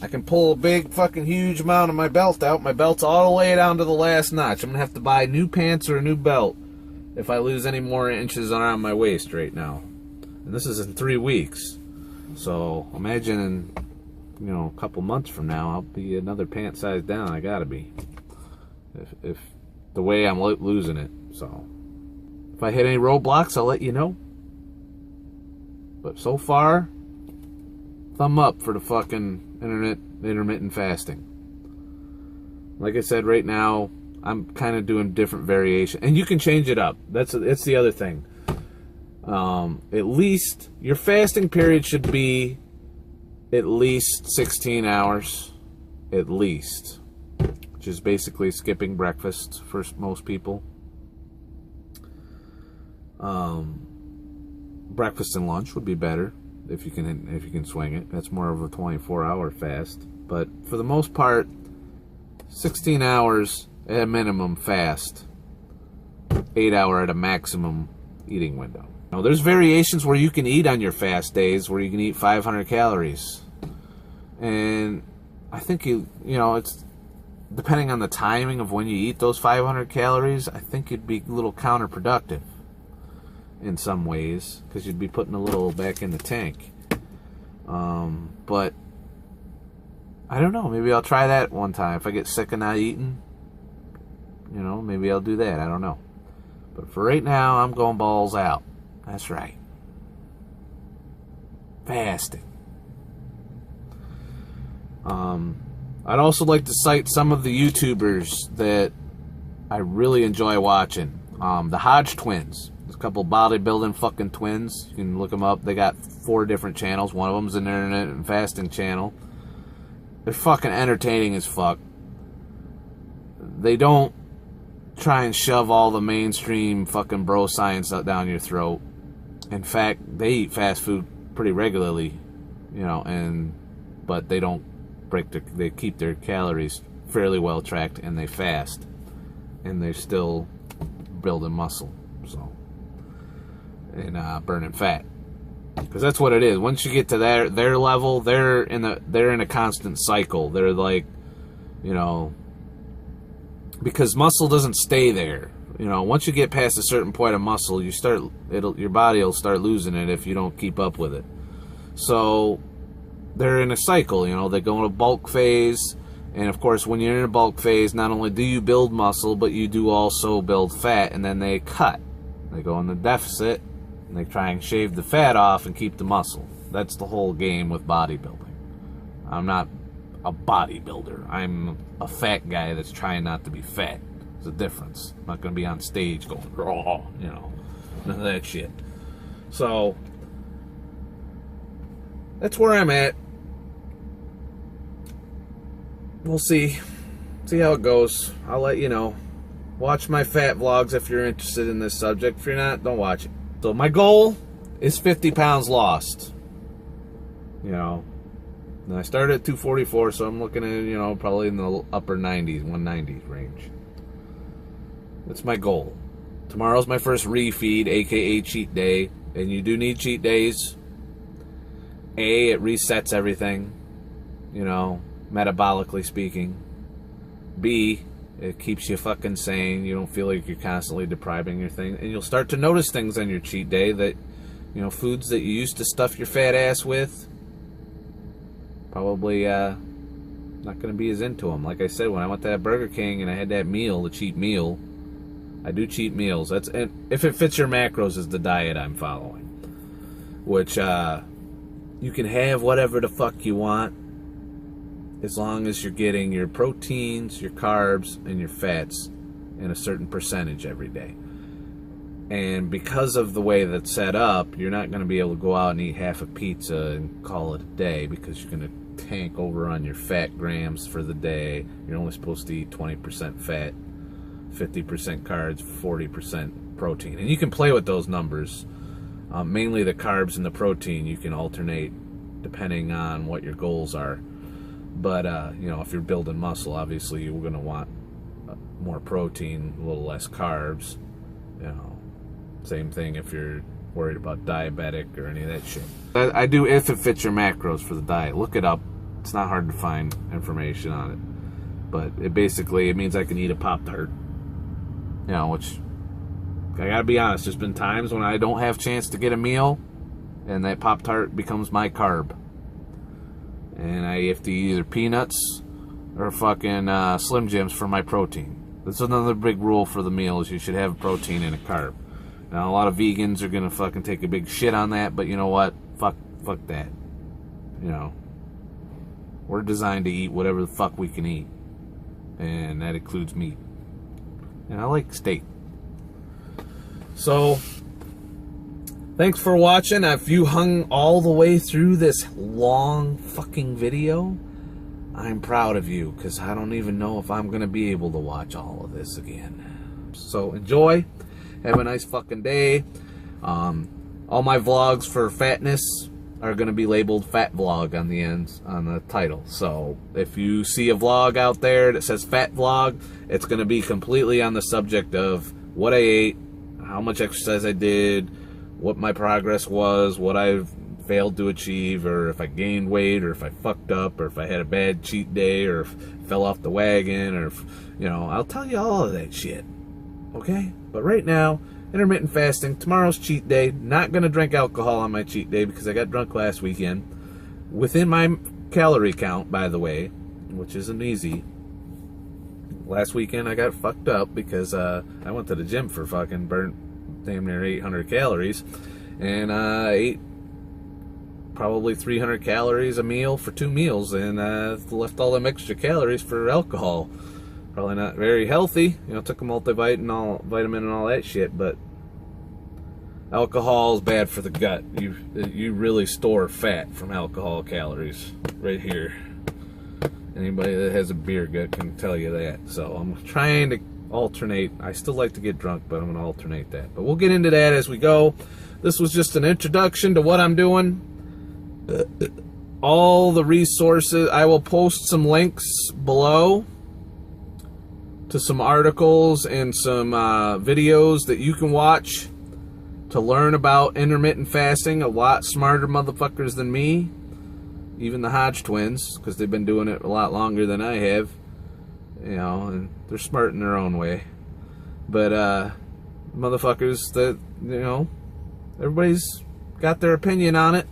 I can pull a big fucking huge amount of my belt out. My belt's all the way down to the last notch. I'm going to have to buy new pants or a new belt if I lose any more inches around my waist right now. And this is in 3 weeks. So imagine in, you know, a couple months from now, I'll be another pant size down. I got to be. If the way I'm losing it. So if I hit any roadblocks, I'll let you know. But so far, thumb up for the fucking intermittent fasting. Like I said, right now I'm kind of doing different variation, and you can change it up. It's the other thing. At least your fasting period should be at least 16 hours, at least, which is basically skipping breakfast for most people. Breakfast and lunch would be better. If you can swing it. That's more of a 24-hour fast. But for the most part, 16 hours at a minimum fast, 8 hour at a maximum eating window. Now, there's variations where you can eat on your fast days, where you can eat 500 calories. And I think you know, it's depending on the timing of when you eat those 500 calories, I think it'd be a little counterproductive in some ways, because you'd be putting a little back in the tank. But I don't know, maybe I'll try that one time. If I get sick of not eating, you know, maybe I'll do that. I don't know. But for right now, I'm going balls out. That's right. Fasting. I'd also like to cite some of the YouTubers that I really enjoy watching. The Hodge twins. There's a couple bodybuilding fucking twins. You can look them up. They got 4 different channels. One of them's an intermittent fasting channel. They're fucking entertaining as fuck. They don't try and shove all the mainstream fucking bro science down your throat. In fact, they eat fast food pretty regularly, you know, but they don't they keep their calories fairly well tracked, and they fast, and they're still building muscle, so, and burning fat, because that's what it is. Once you get to their level, they're in a constant cycle. They're like, you know, because muscle doesn't stay there. You know, once you get past a certain point of muscle, your body will start losing it if you don't keep up with it. So they're in a cycle. You know, they go in a bulk phase, and of course, when you're in a bulk phase, not only do you build muscle, but you do also build fat, and then they cut. They go in the deficit, and they try and shave the fat off and keep the muscle. That's the whole game with bodybuilding. I'm not a bodybuilder. I'm a fat guy that's trying not to be fat. There's a difference. I'm not going to be on stage going, raw, you know, none of that shit. So, that's where I'm at. We'll see how it goes. I'll let you know. Watch my fat vlogs if you're interested in this subject. If you're not, don't watch it. So my goal is 50 pounds lost. You know, and I started at 244, so I'm looking at, you know, probably in the upper 90s, 190s range. That's my goal. Tomorrow's my first refeed, aka cheat day, and you do need cheat days. A, it resets everything, you know, metabolically speaking. B, it keeps you fucking sane. You don't feel like you're constantly depriving your thing. And you'll start to notice things on your cheat day that, you know, foods that you used to stuff your fat ass with, probably not going to be as into them. Like I said, when I went to that Burger King and I had that meal, the cheat meal, I do cheat meals. And if it fits your macros is the diet I'm following. Which, you can have whatever the fuck you want, as long as you're getting your proteins, your carbs, and your fats in a certain percentage every day. And because of the way that's set up, you're not going to be able to go out and eat half a pizza and call it a day, because you're going to tank over on your fat grams for the day. You're only supposed to eat 20% fat, 50% carbs, 40% protein. And you can play with those numbers. Mainly the carbs and the protein you can alternate depending on what your goals are. But, you know, if you're building muscle, obviously you're going to want more protein, a little less carbs. You know, same thing if you're worried about diabetic or any of that shit. I do if it fits your macros for the diet. Look it up. It's not hard to find information on it. But it means I can eat a Pop-Tart. You know, which, I gotta be honest, there's been times when I don't have a chance to get a meal, and that Pop-Tart becomes my carb. And I have to eat either peanuts or fucking Slim Jims for my protein. That's another big rule for the meal, is you should have a protein and a carb. Now, a lot of vegans are gonna fucking take a big shit on that, but you know what? Fuck that. You know, we're designed to eat whatever the fuck we can eat, and that includes meat. And I like steak. So, thanks for watching. If you hung all the way through this long fucking video, I'm proud of you, because I don't even know if I'm going to be able to watch all of this again. So, enjoy. Have a nice fucking day. All my vlogs for fatness are going to be labeled Fat Vlog on the ends, on the title. So if you see a vlog out there that says Fat Vlog, it's going to be completely on the subject of what I ate, how much exercise I did, what my progress was, what I've failed to achieve, or if I gained weight, or if I fucked up, or if I had a bad cheat day, or if I fell off the wagon, or if, you know, I'll tell you all of that shit. Okay? But right now, intermittent fasting. Tomorrow's cheat day. Not going to drink alcohol on my cheat day because I got drunk last weekend. Within my calorie count, by the way, which isn't easy. Last weekend I got fucked up because I went to the gym for fucking burnt damn near 800 calories. And I ate probably 300 calories a meal for 2 meals. And left all them extra calories for alcohol. Probably not very healthy. You know, took a multivitamin and all that shit, but alcohol is bad for the gut. You really store fat from alcohol calories right here. Anybody that has a beer gut can tell you that. So I'm trying to alternate. I still like to get drunk, but I'm going to alternate that. But we'll get into that as we go. This was just an introduction to what I'm doing. all the resources. I will post some links below to some articles and some videos that you can watch to learn about intermittent fasting. A lot smarter motherfuckers than me, even the Hodge twins, because they've been doing it a lot longer than I have, you know, and they're smart in their own way. But motherfuckers that, you know, everybody's got their opinion on it.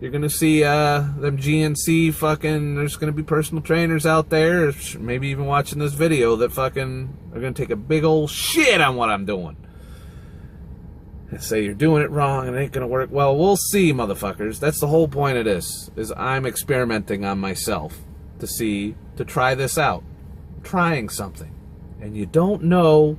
You're gonna see them GNC fucking, there's gonna be personal trainers out there, maybe even watching this video, that fucking are gonna take a big old shit on what I'm doing and say you're doing it wrong and it ain't gonna work. Well, we'll see, motherfuckers. That's the whole point of this, is I'm experimenting on myself to try this out. I'm trying something. And you don't know,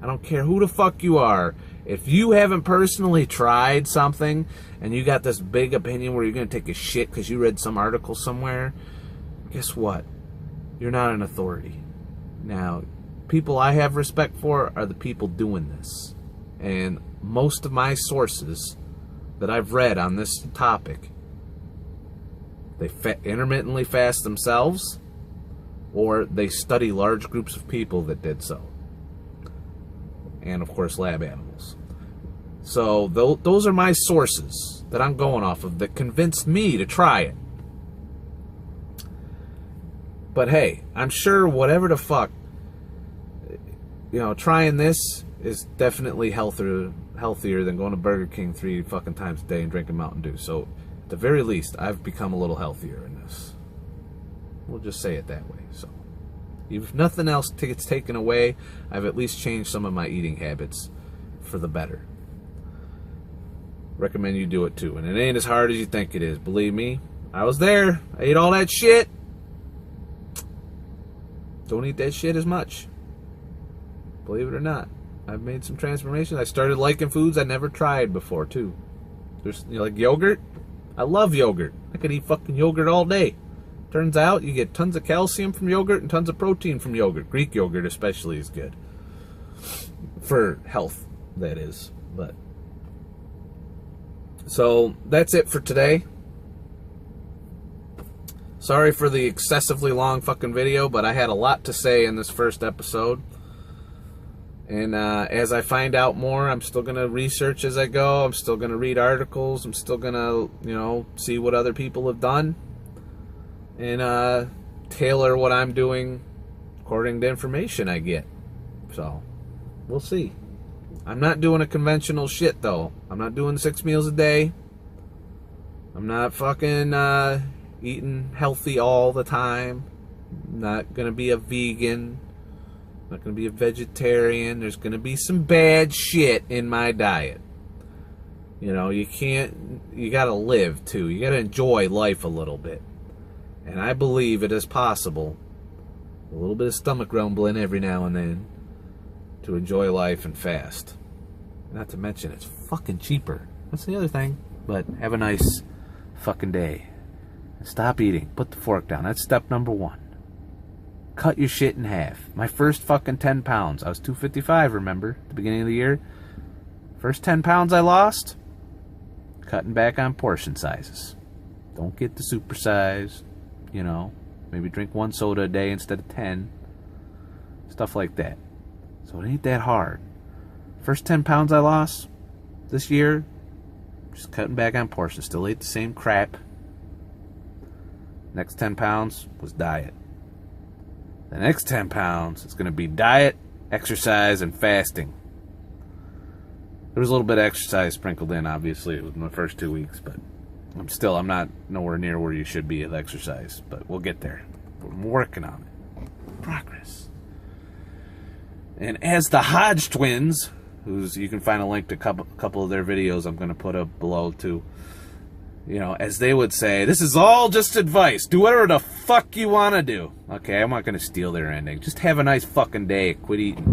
I don't care who the fuck you are, if you haven't personally tried something and you got this big opinion where you're going to take a shit because you read some article somewhere, guess what? You're not an authority. Now, people I have respect for are the people doing this. And most of my sources that I've read on this topic, they intermittently fast themselves, or they study large groups of people that did so. And, of course, lab animals. So those are my sources that I'm going off of that convinced me to try it. But hey, I'm sure whatever the fuck, you know, trying this is definitely healthier than going to Burger King 3 fucking times a day and drinking Mountain Dew. So at the very least, I've become a little healthier in this. We'll just say it that way. So if nothing else gets taken away, I've at least changed some of my eating habits for the better. Recommend you do it too. And it ain't as hard as you think it is. Believe me, I was there. I ate all that shit. Don't eat that shit as much. Believe it or not. I've made some transformations. I started liking foods I never tried before too. There's, you know, like yogurt. I love yogurt. I could eat fucking yogurt all day. Turns out you get tons of calcium from yogurt and tons of protein from yogurt. Greek yogurt especially is good. For health, that is. But so that's it for today. Sorry for the excessively long fucking video, but I had a lot to say in this first episode. And as I find out more, I'm still going to research as I go. I'm still going to read articles. I'm still going to, you know, see what other people have done. And tailor what I'm doing according to information I get. So, we'll see. I'm not doing a conventional shit, though. I'm not doing 6 meals a day. I'm not fucking eating healthy all the time. I'm not going to be a vegan. I'm not going to be a vegetarian. There's going to be some bad shit in my diet. You know, you got to live, too. You got to enjoy life a little bit. And I believe it is possible, a little bit of stomach rumbling every now and then, to enjoy life and fast. Not to mention, it's fucking cheaper. That's the other thing. But have a nice fucking day. Stop eating. Put the fork down. That's step number 1. Cut your shit in half. My first fucking 10 pounds. I was 255, remember? At the beginning of the year. First 10 pounds I lost. Cutting back on portion sizes. Don't get the super size. You know, maybe drink 1 soda a day instead of 10. Stuff like that. So it ain't that hard. First 10 pounds I lost this year, just cutting back on portions. Still ate the same crap. Next 10 pounds was diet. The next 10 pounds is going to be diet, exercise, and fasting. There was a little bit of exercise sprinkled in, obviously. It was my first 2 weeks, but I'm not nowhere near where you should be with exercise. But we'll get there. We're working on it. Progress. And as the Hodge twins, you can find a link to a couple of their videos I'm going to put up below too. You know, as they would say, this is all just advice. Do whatever the fuck you want to do. Okay, I'm not going to steal their ending. Just have a nice fucking day. Quit eating.